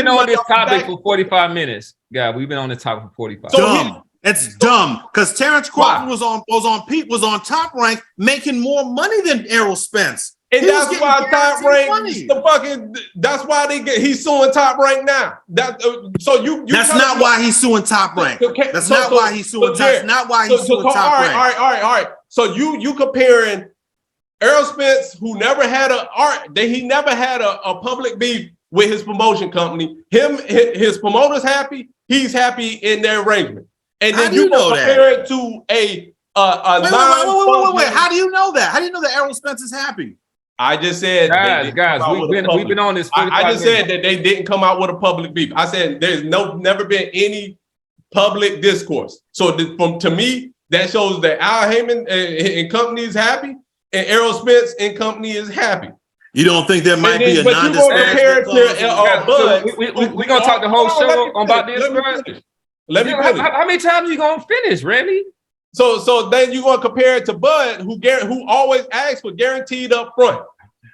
on this topic for 45 minutes. Yeah, we've been on this topic for 45. It's dumb, because Terrence Crawford was on Top Rank making more money than Errol Spence. And that's why Top Rank that's why he's suing Top Rank now. That's not why he's suing Top Rank. That's not why he's suing Top Rank. All right. So you comparing Errol Spence, who never had a public beef with his promotion company. His promoter's happy. He's happy in their arrangement. And then you compare it to wait. How do you know that? How do you know that Errol Spence is happy? I just said, guys, we've been on this. I just said that they didn't come out with a public beef. I said there's never been any public discourse. So to me, that shows that Al Heyman and company is happy, and Errol Spence and company is happy. You don't think there might be a non-disparagement clause? We're gonna talk the whole show about this, Let me finish. How many times are you gonna finish, Randy? So then you're gonna compare it to Bud, who always asks for guaranteed up front.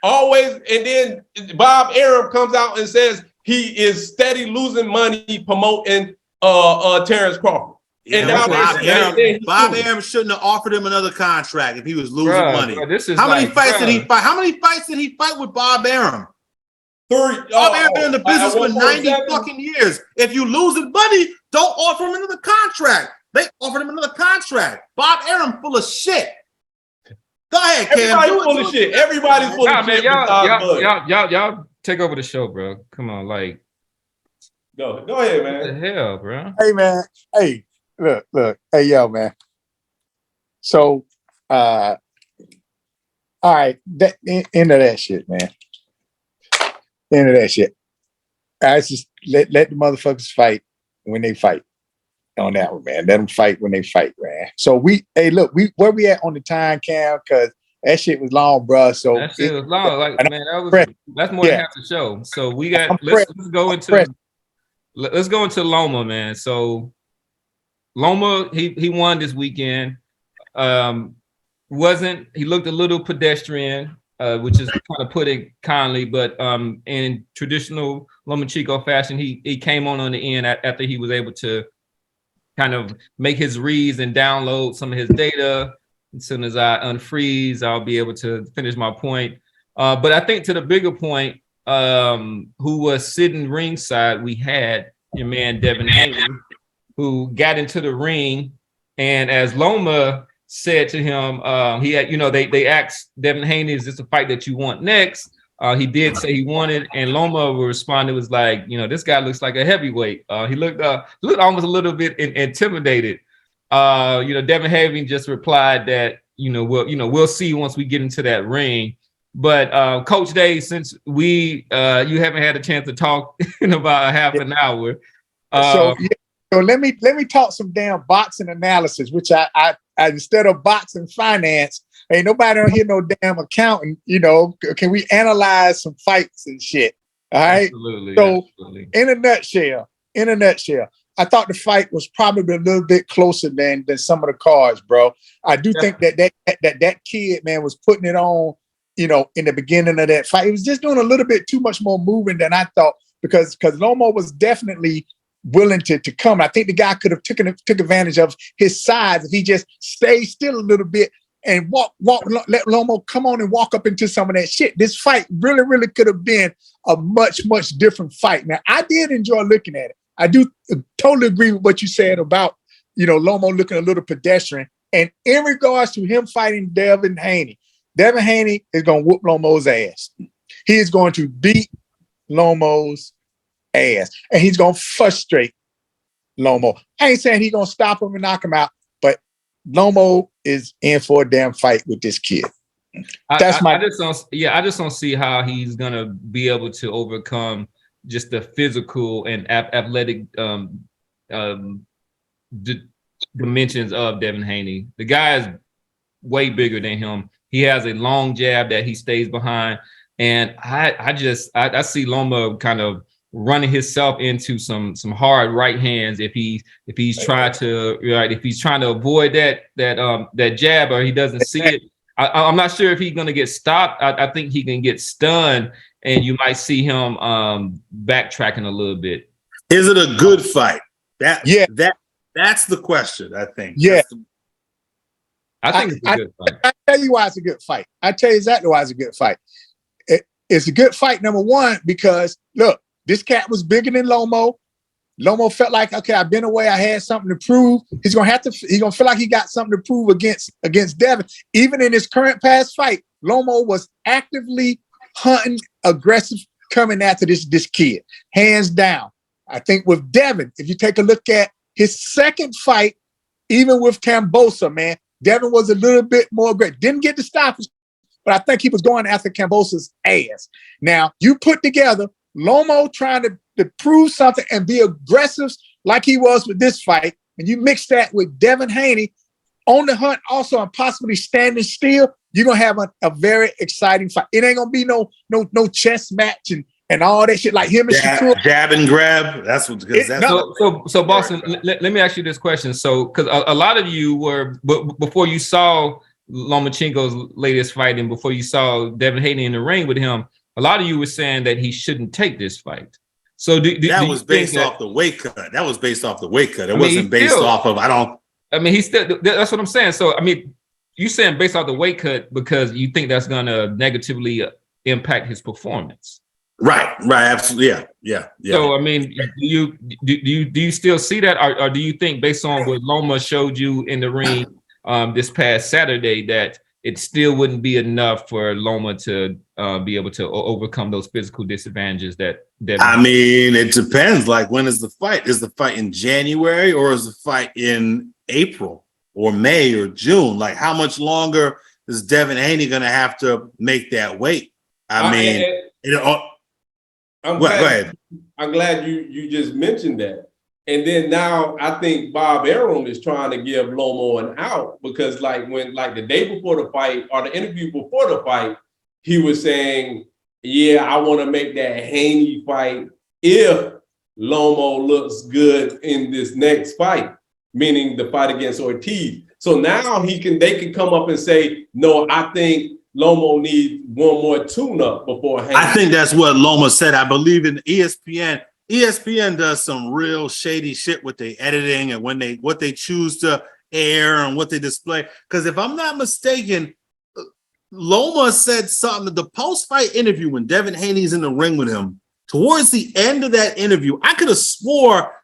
always, and then Bob Arum comes out and says he is steady losing money promoting Terrence Crawford. Yeah, And now Bob Arum shouldn't have offered him another contract if he was losing money. Bro, this is How many fights did he fight? How many fights did he fight with Bob Arum? Bob Arum been in the business for 90 fucking years. If you losing money, don't offer him another contract. They offered him another contract. Bob Arum full of shit. Go ahead, Cam. Everybody's full of shit. Everybody's full of shit. Y'all take over the show, bro. Come on, like. Go ahead, man. What the hell, bro? Hey, man. Hey, look. Hey, yo, man. So, all right. That end of that shit, man. End of that shit. I just let the motherfuckers fight when they fight. On that one, man. Let them fight when they fight, man. So where we at on the time, Cam? Because that shit was long, bro. So that shit was long. Like, man, that's more than half the show. So we got let's go into Loma, man. So Loma, he won this weekend. He looked a little pedestrian, which is kind of put it kindly, but in traditional Loma Chico fashion, he came on the end after he was able to kind of make his reads and download some of his data. As soon as I unfreeze, I'll be able to finish my point. But I think to the bigger point, who was sitting ringside, we had your man Devin Haney, who got into the ring, and as Loma said to him, he had, they asked Devin Haney, "Is this a fight that you want next?" He did say he wanted, and Loma responded, was like, "This guy looks like a heavyweight." He looked almost a little bit intimidated. Devin Haney just replied that, we'll see once we get into that ring. But Coach Dave, since you haven't had a chance to talk in about a half an hour, so let me talk some damn boxing analysis, which I instead of boxing finance, ain't nobody on here no damn accountant. Can we analyze some fights and shit? All right. Absolutely. So absolutely. in a nutshell, I thought the fight was probably a little bit closer than some of the cards, bro. I do think that kid, man, was putting it on, in the beginning of that fight. He was just doing a little bit too much more moving than I thought, because Loma was definitely willing to come. I think the guy could have took advantage of his size if he just stayed still a little bit and let Loma come on and walk up into some of that shit. This fight really, really could have been a much, much different fight. Now, I did enjoy looking at it. I do totally agree with what you said about, Loma looking a little pedestrian. And in regards to him fighting Devin Haney is going to whoop Lomo's ass. He is going to beat Lomo's ass. And he's going to frustrate Loma. I ain't saying he's going to stop him and knock him out, but Loma is in for a damn fight with this kid. I just don't see how he's going to be able to overcome just the physical and athletic dimensions of Devin Haney. The guy is way bigger than him. He has a long jab that he stays behind, and I see Loma kind of running himself into some hard right hands if he's trying to avoid that jab, or he doesn't see it. I'm not sure if he's going to get stopped. I think he can get stunned, and you might see him backtracking a little bit. Is it a good fight? That's the question, I think. Yeah. I think it's a good fight. I tell you why it's a good fight. I tell you exactly why it's a good fight. It's a good fight, number one, because look, this cat was bigger than Loma. Loma felt like, okay, I've been away. I had something to prove. He's gonna feel like he got something to prove against Devin. Even in his current past fight, Loma was actively hunting, aggressive, coming after this kid, hands down. I think with Devin, if you take a look at his second fight, even with Kambosos, man, Devin was a little bit more aggressive. Didn't get the stoppage, but I think he was going after Kambosos' ass. Now, you put together Loma trying to prove something and be aggressive like he was with this fight, and you mix that with Devin Haney on the hunt also and possibly standing still, you're going to have a very exciting fight. It ain't going to be no chess match and all that shit like him and Shakur. Jab and grab. That's what's good. So Boston, let me ask you this question. So, because a lot of you were, before you saw Lomachenko's latest fight and before you saw Devin Haney in the ring with him, a lot of you were saying that he shouldn't take this fight. So that was based off the weight cut. That was based off the weight cut. It wasn't based off of, he's still, that's what I'm saying. So, I mean, you saying based off the weight cut because you think that's going to negatively impact his performance. Right, absolutely, yeah. So, I mean, do you still see that, or do you think based on what Loma showed you in the ring this past Saturday that it still wouldn't be enough for Loma to be able to overcome those physical disadvantages that I mean, it depends. Like, when is the fight? Is the fight in January or is the fight in April or May or June? Like, how much longer is Devin Haney going to have to make that weight? I mean, go ahead. I'm glad you just mentioned that. And then now I think Bob Arum is trying to give Loma an out because like the day before the fight or the interview before the fight, he was saying, yeah, I want to make that Haney fight if Loma looks good in this next fight, meaning the fight against Ortiz. So now they can come up and say, no, I think Loma needs one more tune-up before Haney. I think that's what Loma said. I believe in ESPN. ESPN does some real shady shit with their editing and what they choose to air and what they display. Because if I'm not mistaken, Loma said something at the post-fight interview when Devin Haney's in the ring with him. Towards the end of that interview, I could have swore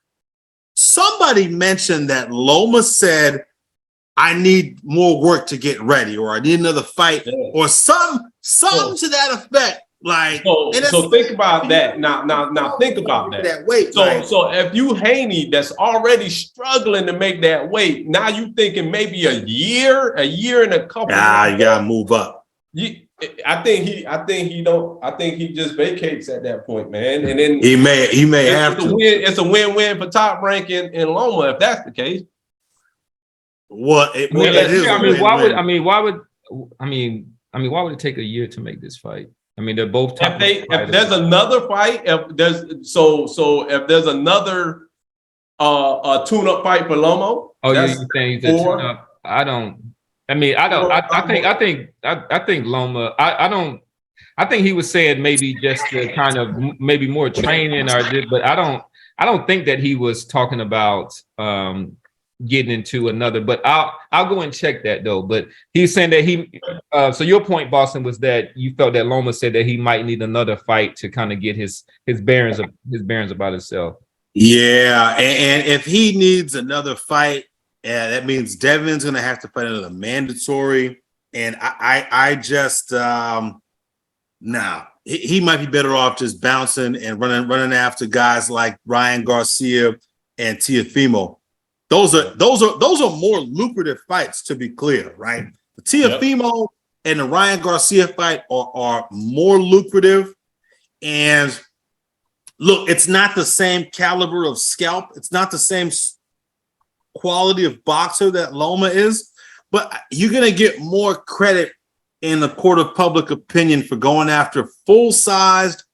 somebody mentioned that Loma said, I need more work to get ready, or I need another fight, or something to that effect. Like, so think about that. Now think about that. That weight. So if you Haney that's already struggling to make that weight, now you thinking maybe a year and a couple. Nah, you gotta move up. I think he just vacates at that point, man. And then he may have to. It's a win-win for Top Rank in Loma if that's the case. Why would it take a year to make this fight? I mean, they're both. If there's another fight, if there's another tune-up fight for Loma. Oh, yeah, you saying the tune-up? I think Loma. I think he was saying maybe just to kind of maybe more training but I don't think that he was talking about getting into another, but I'll go and check that though. But he's saying that so your point, Boston, was that you felt that Loma said that he might need another fight to kind of get his bearings about himself. Yeah, and if he needs another fight, that means Devin's gonna have to fight another mandatory. And I just he might be better off just bouncing and running after guys like Ryan Garcia and Teofimo. Those are more lucrative fights, to be clear, right? The Teofimo and the Ryan Garcia fight are more lucrative. And look, it's not the same caliber of scalp. It's not the same quality of boxer that Loma is, but you're going to get more credit in the court of public opinion for going after full-sized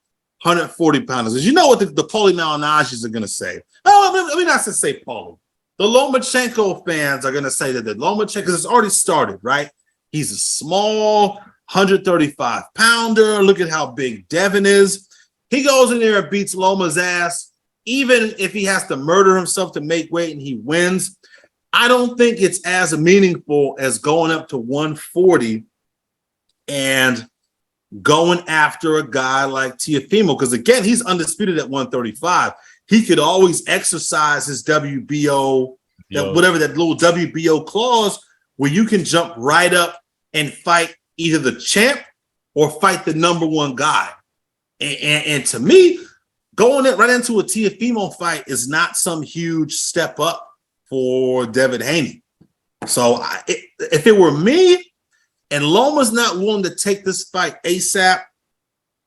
140-pounders. As you know what the Paulie Malignaggi's are going to say. Oh, let me not say Paulie. The Lomachenko fans are going to say that the Lomachenko, because it's already started, right? He's a small 135-pounder. Look at how big Devin is. He goes in there and beats Loma's ass, even if he has to murder himself to make weight and he wins. I don't think it's as meaningful as going up to 140 and going after a guy like Teofimo, because again, he's undisputed at 135. He could always exercise his WBO, whatever that little WBO clause, where you can jump right up and fight either the champ or fight the number one guy. And to me, going right into a Teofimo fight is not some huge step up for Devin Haney. So if it were me and Loma's not willing to take this fight ASAP,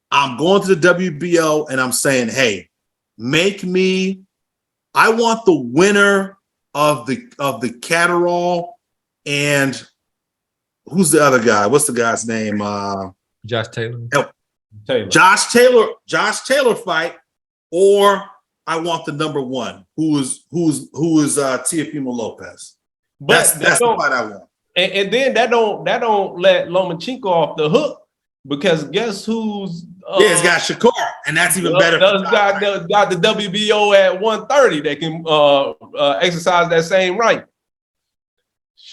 I'm going to the WBO and I'm saying, hey, I want the winner of the Catterall and who's the other guy? What's the guy's name? Josh Taylor. Josh Taylor fight, or I want the number one, who is Teofimo Lopez. That's the fight I want. And then that don't let Lomachenko off the hook, because guess who's it's got Shakur, and that's even better. Got the WBO at 130 that can exercise that same right.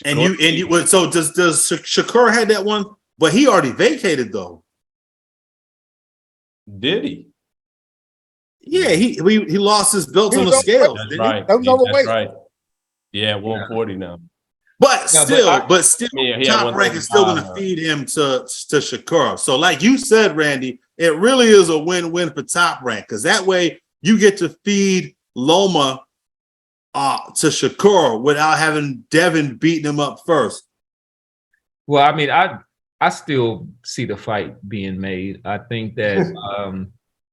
And you so does Shakur had that one, but he already vacated though. Did he? Yeah, he lost his belt on the scales. That's right. That was overweight. That's right. Yeah, 140 now. But still, Top Rank is still going to now. feed him to Shakur. So, like you said, Randy, it really is a win-win for Top Rank, because that way you get to feed Loma to Shakur without having Devin beating him up first. Well, I mean, I still see the fight being made. I think that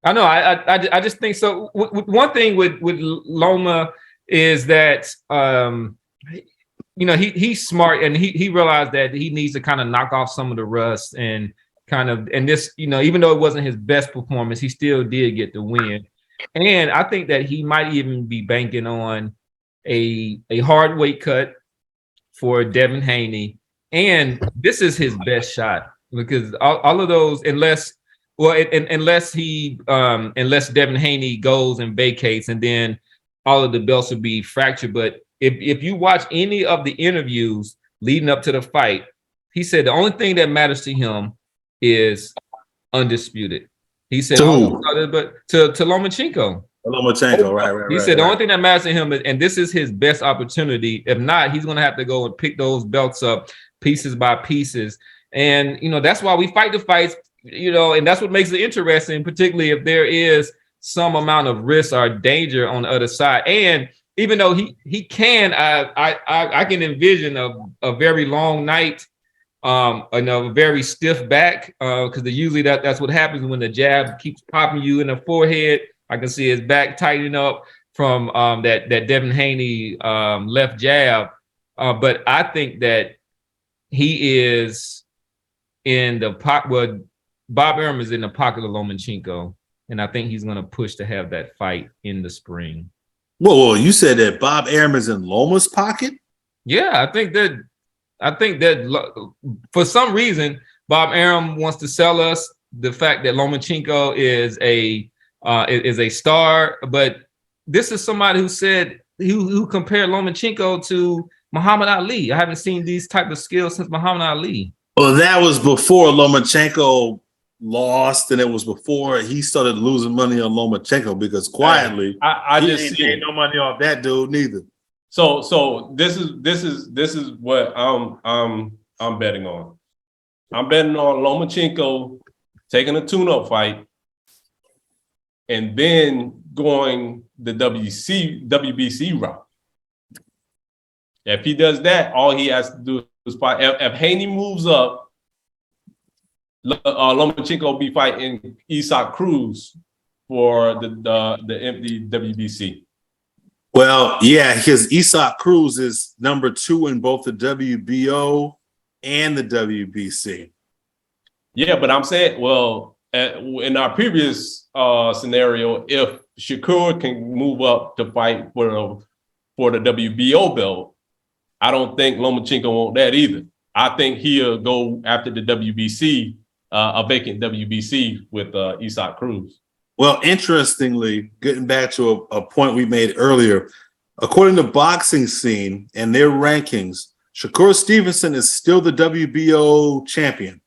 I know. I just think so. One thing with Loma is that he's smart, and he realized that he needs to kind of knock off some of the rust and this, even though it wasn't his best performance, he still did get the win. And I think that he might even be banking on a hard weight cut for Devin Haney. And this is his best shot, because all of those, unless Devin Haney goes and vacates, and then all of the belts will be fractured. But if you watch any of the interviews leading up to the fight, he said the only thing that matters to him is undisputed. He said, but to Lomachenko. Lomachenko, right. He said the only thing that matters to him is, and this is his best opportunity. If not, he's going to have to go and pick those belts up pieces by pieces. And, that's why we fight the fights, and that's what makes it interesting, particularly if there is some amount of risk or danger on the other side. And even though he can, I can envision a very long night, and a very stiff back, because usually that's what happens when the jab keeps popping you in the forehead. I can see his back tightening up from that Devin Haney left jab. But I think that he is in the pocket. Well, Bob Arum is in the pocket of Lomachenko, and I think he's going to push to have that fight in the spring. Whoa! You said that Bob Arum is in Loma's pocket? Yeah, I think that for some reason Bob Arum wants to sell us the fact that Lomachenko is a star, but this is somebody who said who compared Lomachenko to Muhammad Ali. I haven't seen these type of skills since Muhammad Ali. Well, that was before Lomachenko lost, and it was before he started losing money on Lomachenko, because quietly I just see ain't no money off that dude neither. So this is what I'm betting on. I'm betting on Lomachenko taking a tune-up fight and then going the WBC route. If he does that, all he has to do is fight. If Haney moves up, Lomachenko will be fighting Isaac Cruz for the empty WBC. Well, yeah, because Isaac Cruz is number 2 in both the WBO and the WBC. Yeah, but I'm saying, well, in our previous scenario, if Shakur can move up to fight for the WBO belt, I don't think Lomachenko want that either. I think he'll go after the WBC, a vacant WBC with Isaac Cruz. Well, interestingly, getting back to a point we made earlier, according to Boxing Scene and their rankings, Shakur Stevenson is still the WBO champion,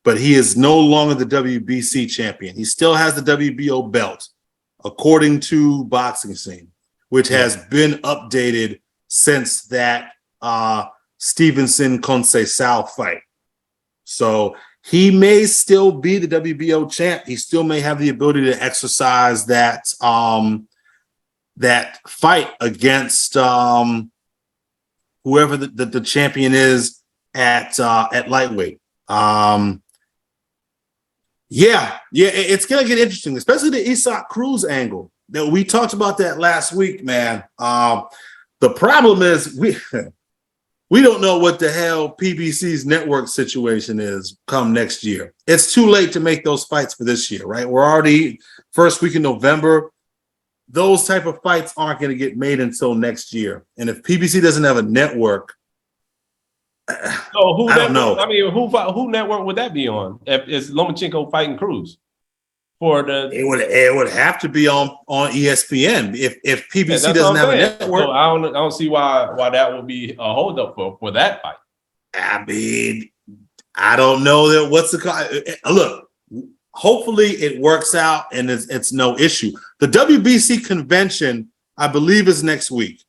but he is no longer the WBC champion. He still has the WBO belt, according to Boxing Scene, which has been updated since that Stevenson Conceição fight. So he may still be the WBO champ. He still may have the ability to exercise that fight against whoever the champion is at lightweight. It's gonna get interesting, especially the Isaac Cruz angle. That we talked about that last week, man. The problem is we don't know what the hell PBC's network situation is come next year. It's too late to make those fights for this year, right? We're already first week in November. Those type of fights aren't going to get made until next year. And if PBC doesn't have a network, So who I don't know. I mean, who network would that be on? If is Lomachenko fighting Cruz for the? It would have to be on ESPN if PBC doesn't have a network. So I don't see why that would be a holdup for that fight. I mean, I don't know that what's the look. Hopefully it works out and it's no issue. The WBC convention, I believe, is next week.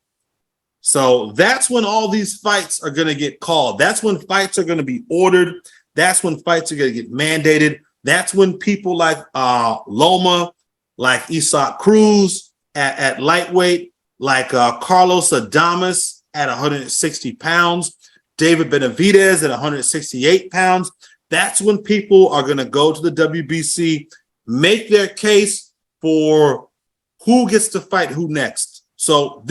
So that's when all these fights are going to get called. That's when fights are going to be ordered. That's when fights are going to get mandated. That's when people like Loma, like Isaac Cruz at lightweight, like Carlos Adames at 160 pounds, David Benavidez at 168 pounds. That's when people are going to go to the WBC, make their case for who gets to fight who next. So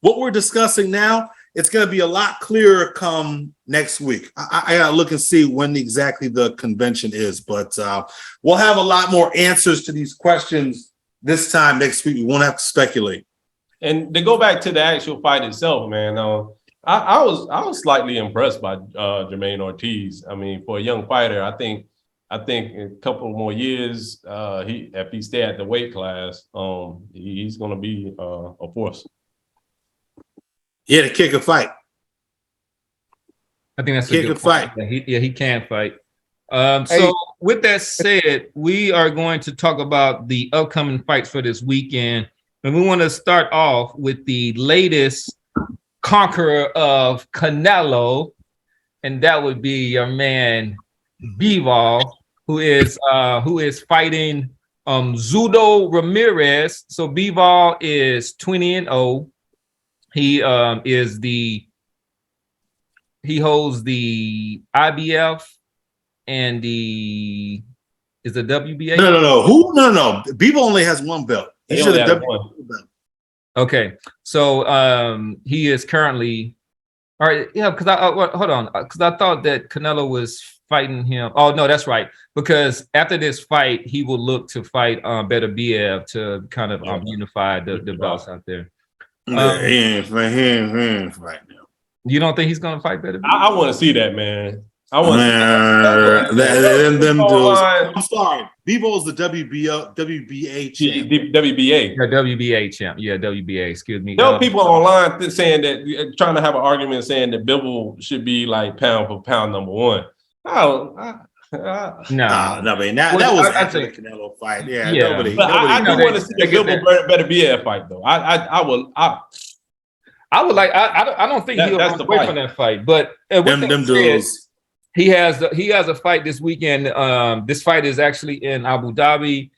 what we're discussing now, it's going to be a lot clearer come next week. I got to look and see when exactly the convention is, but we'll have a lot more answers to these questions this time next week. We won't have to speculate. And to go back to the actual fight itself, man, I was slightly impressed by Jermaine Ortiz. I mean, for a young fighter, I think in a couple more years, if he stay at the weight class, he's going to be a force. Yeah, to kick a fight. I think that's a good fight. He can fight. So with that said, we are going to talk about the upcoming fights for this weekend. And we want to start off with the latest conqueror of Canelo, and that would be your man Bivol, who is fighting Zurdo Ramirez. So Bivol is 20-0. He holds the IBF and the WBA. No. Bivol only has one belt. He should have WBA belt. Okay, so he is currently, all right, yeah. Because hold on, because I thought that Canelo was fighting him. Oh no, that's right. Because after this fight, he will look to fight Beterbiev to kind of unify the belts out there. He ain't right now. You don't think he's gonna fight Beterbiev? I want to see that, man. I want them dudes. I'm sorry. Bivol's the WBA champ. WBA. Yeah, WBA champ. Yeah, WBA. Excuse me. There are people online saying that, trying to have an argument saying that Bivol should be like pound for pound number one. No, man. That was after the Canelo fight. Yeah. Nobody. I do want to see the Bivol Beterbiev fight though. I would like. I don't think he'll run away from that fight. But them dudes. He has a fight this weekend. This fight is actually in Abu Dhabi.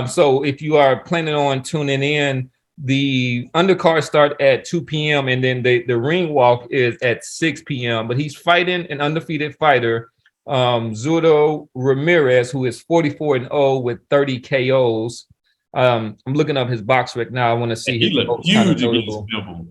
So if you are planning on tuning in, the undercard start at 2 p.m. and then the ring walk is at 6 p.m. But he's fighting an undefeated fighter, Zurdo Ramirez, who is 44-0 with 30 KOs. I'm looking up his box rec now. I want to see. He looked huge against Bivol.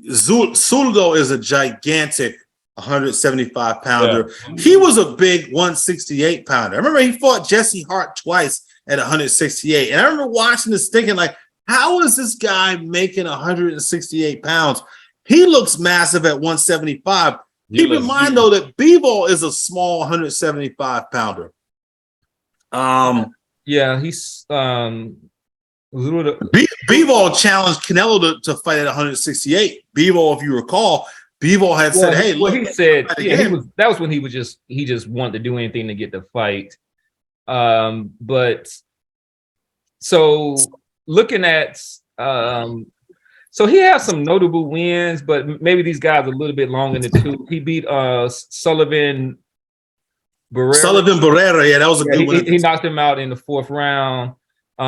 Zurdo is a gigantic 175 pounder. Yeah. He was a big 168 pounder. I remember he fought Jesse Hart twice at 168. And I remember watching this thinking, like, how is this guy making 168 pounds? He looks massive at 175. Keep in mind, though, that Bivol is a small 175 pounder. Yeah, he's Bivol challenged Canelo to fight at 168. Bivol, if you recall, Bivol had said, "Hey, look." He said, that was when he just wanted to do anything to get the fight. But so looking at, so he has some notable wins, but maybe these guys are a little bit long in the tooth. He beat Sullivan Barrera. Yeah, that was a good win. He knocked him out in the 4th round.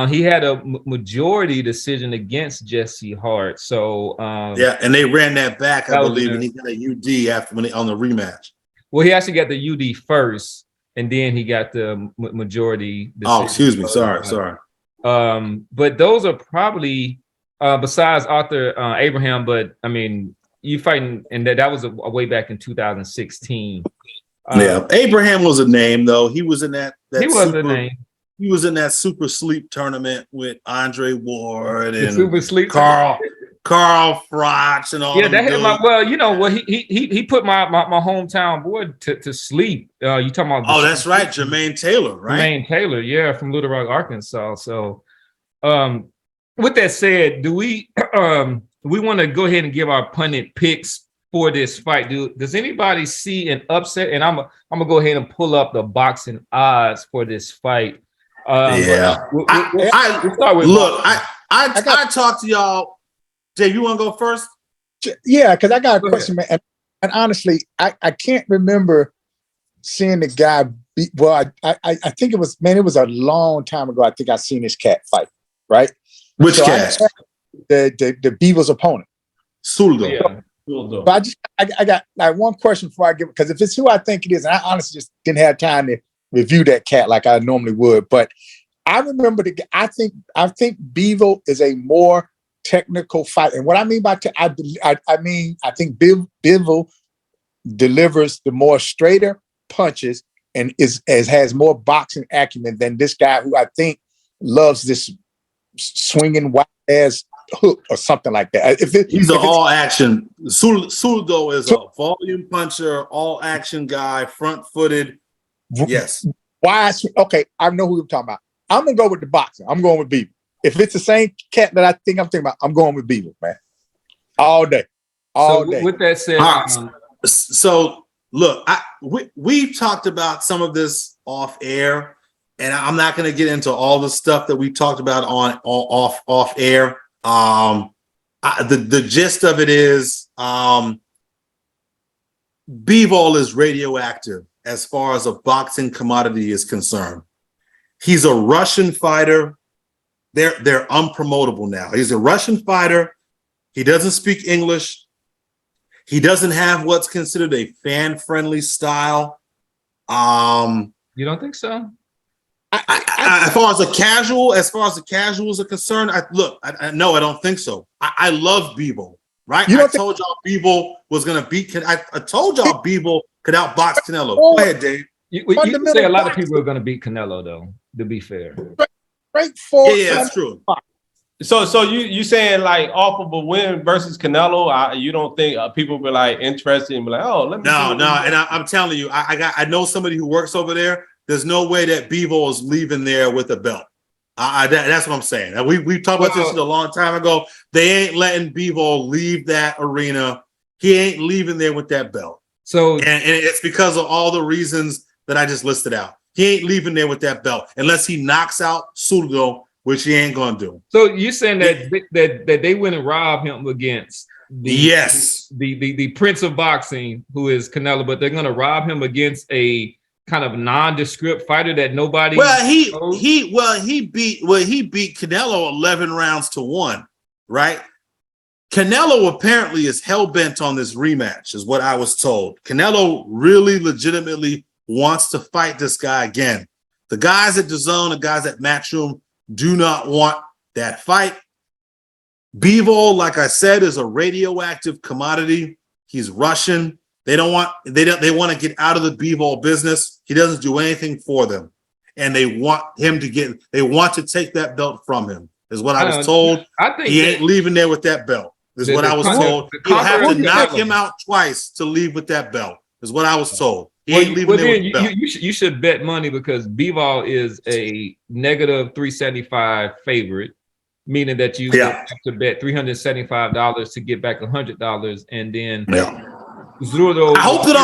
He had a majority decision against Jesse Hart. So and they ran that back, I believe, and he got a UD on the rematch. Well, he actually got the UD first, and then he got the majority decision. Oh, excuse me. Sorry. But those are probably besides Arthur Abraham. But I mean, you fighting, and that was a way back in 2016. Abraham was a name though. He was in that he was a name. He was in that super sleep tournament with Andre Ward and super sleep Carl Carl Froch and all Yeah, them that hit dudes. my well, you know what he put my hometown boy to sleep. You talking about Oh, that's right, Jermaine Taylor, right? Jermaine Taylor, yeah, from Little Rock, Arkansas. So with that said, do we want to go ahead and give our pundit picks for this fight? Does anybody see an upset? And I'm gonna go ahead and pull up the boxing odds for this fight. Yeah. We'll start with look, I talked to y'all. Dave, you want to go first? Yeah, because I got a question, man. And honestly, I can't remember seeing the guy beat. Well, I think it was a long time ago. I think I seen this cat fight, right? Which cat? The Bivol's opponent. Zurdo. Yeah. But I got like one question before I give it, because if it's who I think it is, and I honestly just didn't have time to review that cat like I normally would. But I remember I think Bivol is a more technical fight. And what I mean by I think Bivol delivers the more straighter punches and has more boxing acumen than this guy who I think loves this swinging wild ass hook or something like that. He's an all action. Zurdo is a volume puncher, all action guy, front footed. Yes. Why? Okay, I know who you're talking about. I'm gonna go with the boxing. I'm going with Bivol. If it's the same cat that I think I'm thinking about, I'm going with Bivol, man. All day. Day. With that said, so look, we talked about some of this off air, and I'm not going to get into all the stuff that we talked about off air. The gist of it is, Bivol is radioactive as far as a boxing commodity is concerned. He's a Russian fighter. They're unpromotable now. He's a Russian fighter. He doesn't speak English. He doesn't have what's considered a fan-friendly style. you don't think so? As far as the casuals are concerned, I don't think so. I love Bivol, right? I told y'all Bivol was gonna beat. I told y'all Bivol could outbox Canelo. Go ahead, Dave. You say a lot of people are going to beat Canelo, though. To be fair, straightforward. Yeah, that's true. So you saying like off of a win versus Canelo, you don't think people be like interested and be like, oh, let me. No, and I'm telling you, I know somebody who works over there. There's no way that Bivol is leaving there with a belt. That's what I'm saying. We talked about this a long time ago. They ain't letting Bivol leave that arena. He ain't leaving there with that belt. So and it's because of all the reasons that I just listed out. He ain't leaving there with that belt unless he knocks out Zurdo, which he ain't gonna do. So you're saying that they went and robbed him against the Prince of Boxing, who is Canelo, but they're gonna rob him against a kind of nondescript fighter that nobody. Well, he beat Canelo 11 rounds to 1, right? Canelo apparently is hell-bent on this rematch, is what I was told. Canelo really legitimately wants to fight this guy again. The guys at DAZN, the guys at Matchroom do not want that fight. Bivol, like I said, is a radioactive commodity. He's Russian. They want to get out of the Bivol business. He doesn't do anything for them. And they want to take that belt from him, is what I was told. I think he ain't leaving there with that belt, is what I was told. He'll have to knock him out twice to leave with that belt, is what I was told. He ain't leaving there with the belt. You should bet money because Bivol is a negative 375 favorite, meaning that you have to bet $375 to get back $100, and then Zurdo. I hope that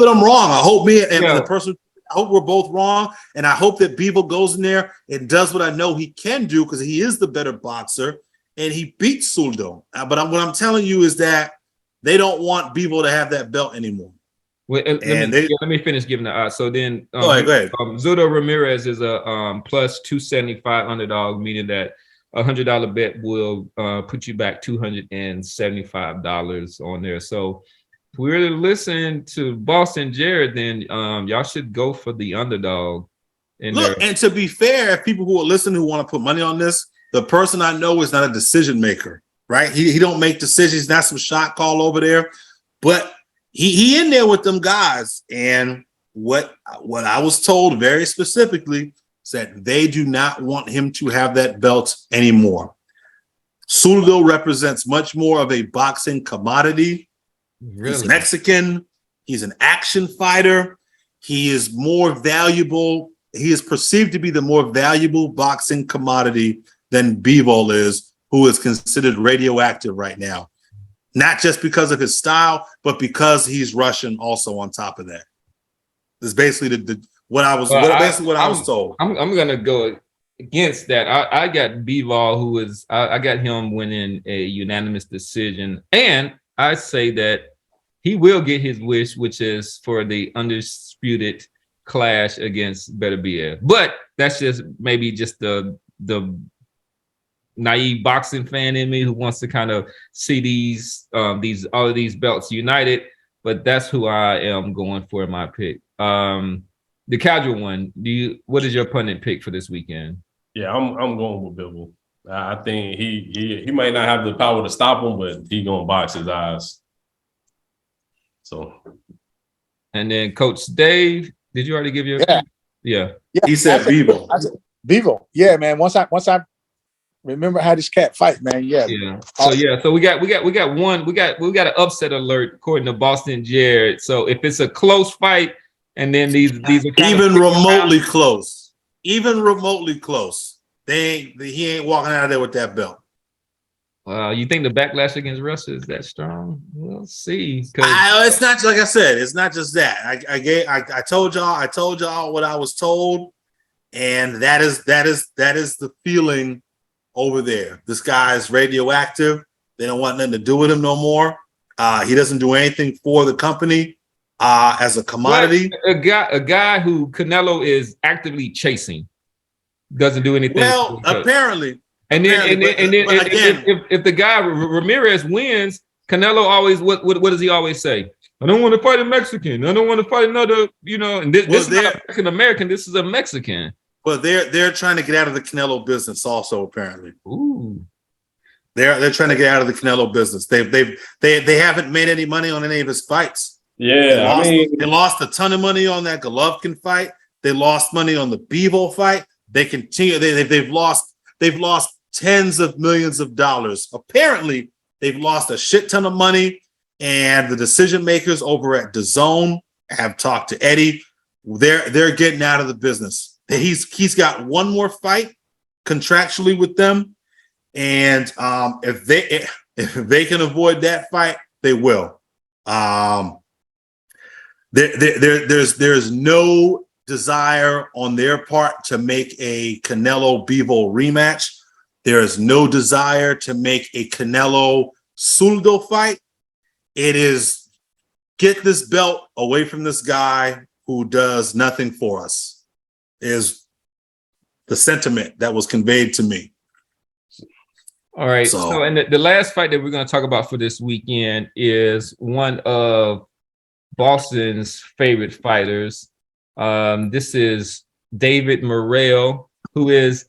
I'm wrong. I hope me and the person. I hope we're both wrong, and I hope that Bivol goes in there and does what I know he can do because he is the better boxer and he beats Zurdo. But what I'm telling you is that they don't want Bivol to have that belt anymore. Well, let me finish giving the odds. So then, go ahead. Zurdo Ramirez is a plus 275 underdog, meaning that $100 bet will put you back $275 on there. So if we were to listen to Boston Jared, then y'all should go for the underdog. And to be fair, if people who are listening who want to put money on this, the person I know is not a decision maker, right? He don't make decisions. Not some shot call over there, but he in there with them guys. And what I was told very specifically is that they do not want him to have that belt anymore. Zurdo represents much more of a boxing commodity. Really? He's Mexican. He's an action fighter. He is more valuable. He is perceived to be the more valuable boxing commodity than Bivol is, who is considered radioactive right now. Not just because of his style, but because he's Russian also on top of that. It's basically what I was told. I'm gonna go against that. I got Bivol, who is I got him winning a unanimous decision, and I say that he will get his wish, which is for the undisputed clash against Beterbiev. But that's just maybe just the naive boxing fan in me who wants to kind of see all of these belts united. But that's who I am going for in my pick. The casual one. What is your pundit pick for this weekend? Yeah, I'm going with Bivol. I think he might not have the power to stop him, but he gonna box his eyes. So, and then Coach Dave, did you already give your pick? Yeah. He said Bivol. I said Bivol. Yeah, man. Once I remember how this cat fight, man. Yeah. So we got an upset alert according to Boston Jared. So if it's a close fight, and then these are even remotely close, he ain't walking out of there with that belt. You think the backlash against Russia is that strong? We'll see. It's not like I said. It's not just that. I told y'all what I was told, and that is the feeling over there. This guy is radioactive. They don't want nothing to do with him no more. He doesn't do anything for the company as a commodity. But a guy who Canelo is actively chasing doesn't do anything. Well, apparently. And then if the guy Ramirez wins, Canelo always what does he always say? I don't want to fight a Mexican. I don't want to fight another, And this is not African American. This is a Mexican. Well, they're trying to get out of the Canelo business also. Apparently, ooh, they're trying to get out of the Canelo business. They haven't made any money on any of his fights. Yeah, they lost a ton of money on that Golovkin fight. They lost money on the Bivol fight. They continue. They've lost tens of millions of dollars. Apparently, they've lost a shit ton of money, and the decision makers over at DAZN have talked to Eddie. They're getting out of the business. He's got one more fight contractually with them, and if they can avoid that fight, they will. There's no desire on their part to make a Canelo Bivol rematch. There is no desire to make a Canelo Zurdo fight. It is get this belt away from this guy who does nothing for us, is the sentiment that was conveyed to me. All right. So and the last fight that we're going to talk about for this weekend is one of Boston's favorite fighters. This is David Morrell, who he's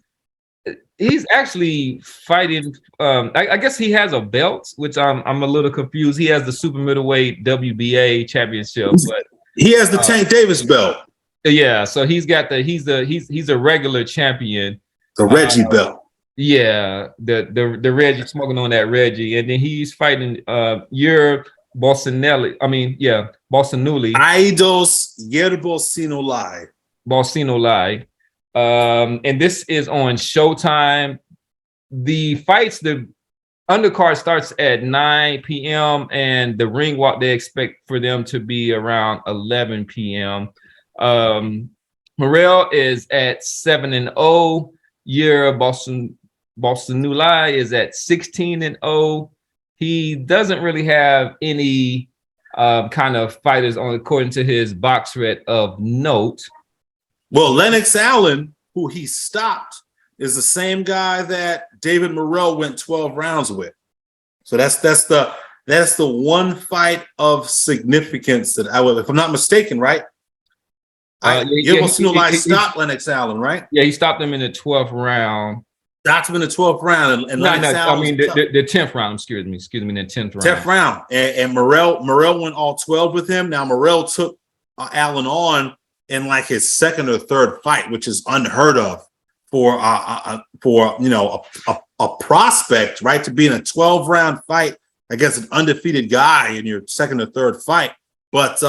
actually fighting. I guess he has a belt, which I'm a little confused. He has the super middleweight WBA championship, but he has the Tank Davis belt. Yeah, so he's a regular champion. The Reggie belt. Yeah, the Reggie, smoking on that Reggie, and then he's fighting your Bolsonelli. Bolsonuli. Aidos Yerbolsinolai. Bolsonelli. And this is on Showtime. The undercard starts at 9 p.m. and the ring walk, they expect for them to be around 11 p.m. Morrell is at 7-0. Bolsonelli is at 16-0. He doesn't really have any kind of fighters on according to his box rec of note. Well, Lennox Allen, who he stopped, is the same guy that David Morrell went 12 rounds with. So that's the one fight of significance that if I'm not mistaken, right? Yerbolsinolai stopped Lennox Allen, right? Yeah, he stopped him in the 12th round. Stopped him in the 12th round, and Lennox Allen. The 10th round. Excuse me, the 10th round. 10th round, and Morrell went all 12 with him. Now Morrell took Allen on in like his second or third fight, which is unheard of for a a prospect, right, to be in a 12-round fight against an undefeated guy in your second or third fight. But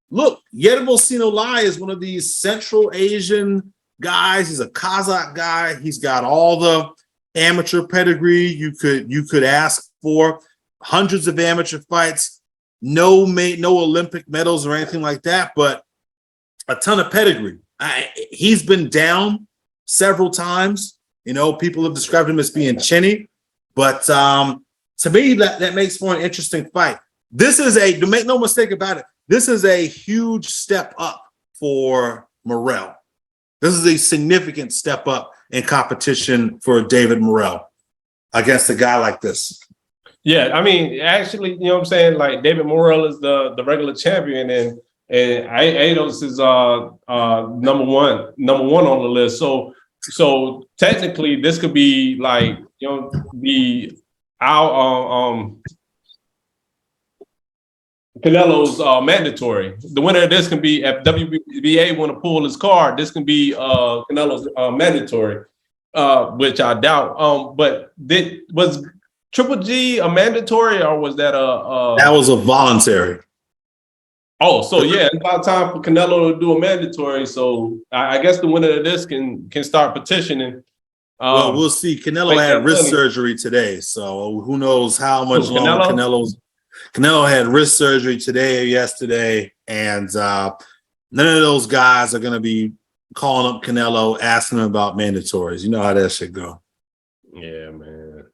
look, Bivol Sinolai is one of these Central Asian guys. He's a Kazakh guy. He's got all the amateur pedigree you could ask for. Hundreds of amateur fights, no Olympic medals or anything like that, but a ton of pedigree. He's been down several times. You know, people have described him as being chinny, but to me, that makes for an interesting fight. This is to make no mistake about it, this is a huge step up for MORRELL. This is a significant step up in competition for David MORRELL against a guy like this. Yeah, I mean, actually, you know what I'm saying? Like David MORRELL is the regular champion, and Ados is number one on the list. So technically, this could be like, you know, our Canelo's mandatory. The winner of this can be, if WBA want to pull his card, this can be Canelo's mandatory, which I doubt. But was Triple G a mandatory, or was that that was a voluntary? Oh, so yeah, it's about time for Canelo to do a mandatory. So I guess the winner of this can start petitioning. Well, we'll see. Canelo had wrist surgery today, so who knows how much longer Canelo had wrist surgery today or yesterday, and none of those guys are going to be calling up Canelo asking him about mandatories. You know how that should go. Yeah, man.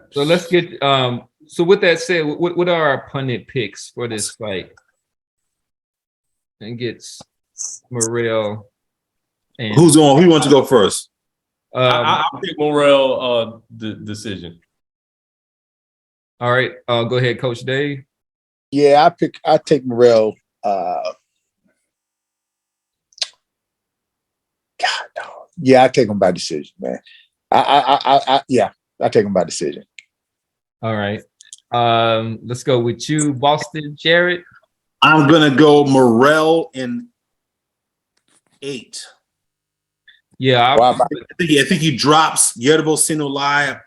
So let's get so with that said, what are our pundit picks for this fight? And gets MORRELL. And who wants to go first? I'll pick MORRELL the decision. All right, go ahead, Coach Dave. Yeah, I take MORRELL. God, no. Yeah, I take him by decision, man. I take him by decision. All right. Let's go with you, Boston Jarrett. I'm gonna go MORRELL in 8. Yeah, I think he drops Bivol Sinolai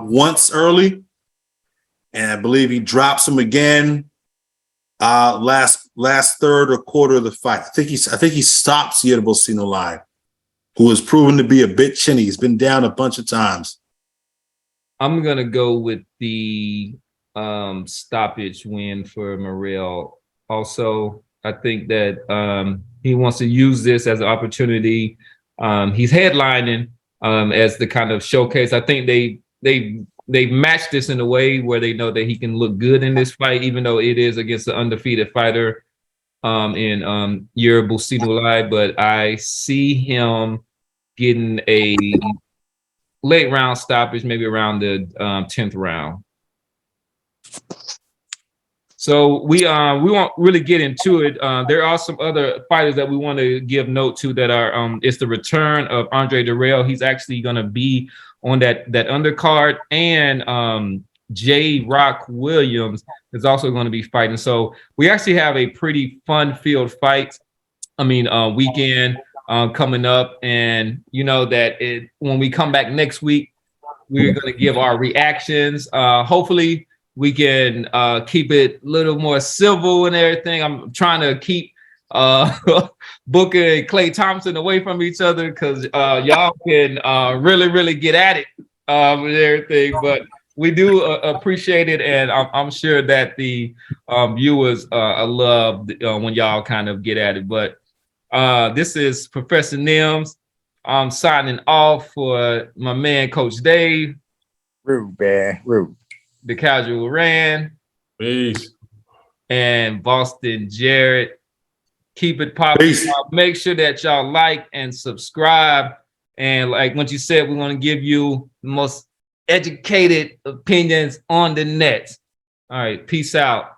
once early, and I believe he drops him again last third or quarter of the fight. I think he stops Bivol Sinolai, who has proven to be a bit chinny. He's been down a bunch of times. I'm gonna go with the stoppage win for MORRELL. Also, I think that he wants to use this as an opportunity. He's headlining as the kind of showcase. I think they matched this in a way where they know that he can look good in this fight, even though it is against an undefeated fighter in Bivol Sinolai. But I see him getting a late round stoppage, maybe around the 10th round. So we won't really get into it. There are some other fighters that we want to give note to that are it's the return of Andre Durrell. He's actually going to be on that undercard, and J. Rock Williams is also going to be fighting. So we actually have a pretty fun-filled fight. Weekend coming up, and you know that when we come back next week, we're going to give our reactions. Hopefully we can keep it a little more civil and everything. I'm trying to keep Booker and Klay Thompson away from each other, because y'all can really get at it with everything. But we do appreciate it, and I'm sure that the viewers love when y'all kind of get at it. But this is Professor Nims. I'm signing off for my man, Coach Dave. Rude, man. Rude. The Casual Rand. Peace. And Boston Jarrett. Keep it popping. Make sure that y'all like and subscribe. And like what you said, we want to give you the most educated opinions on the net. All right. Peace out.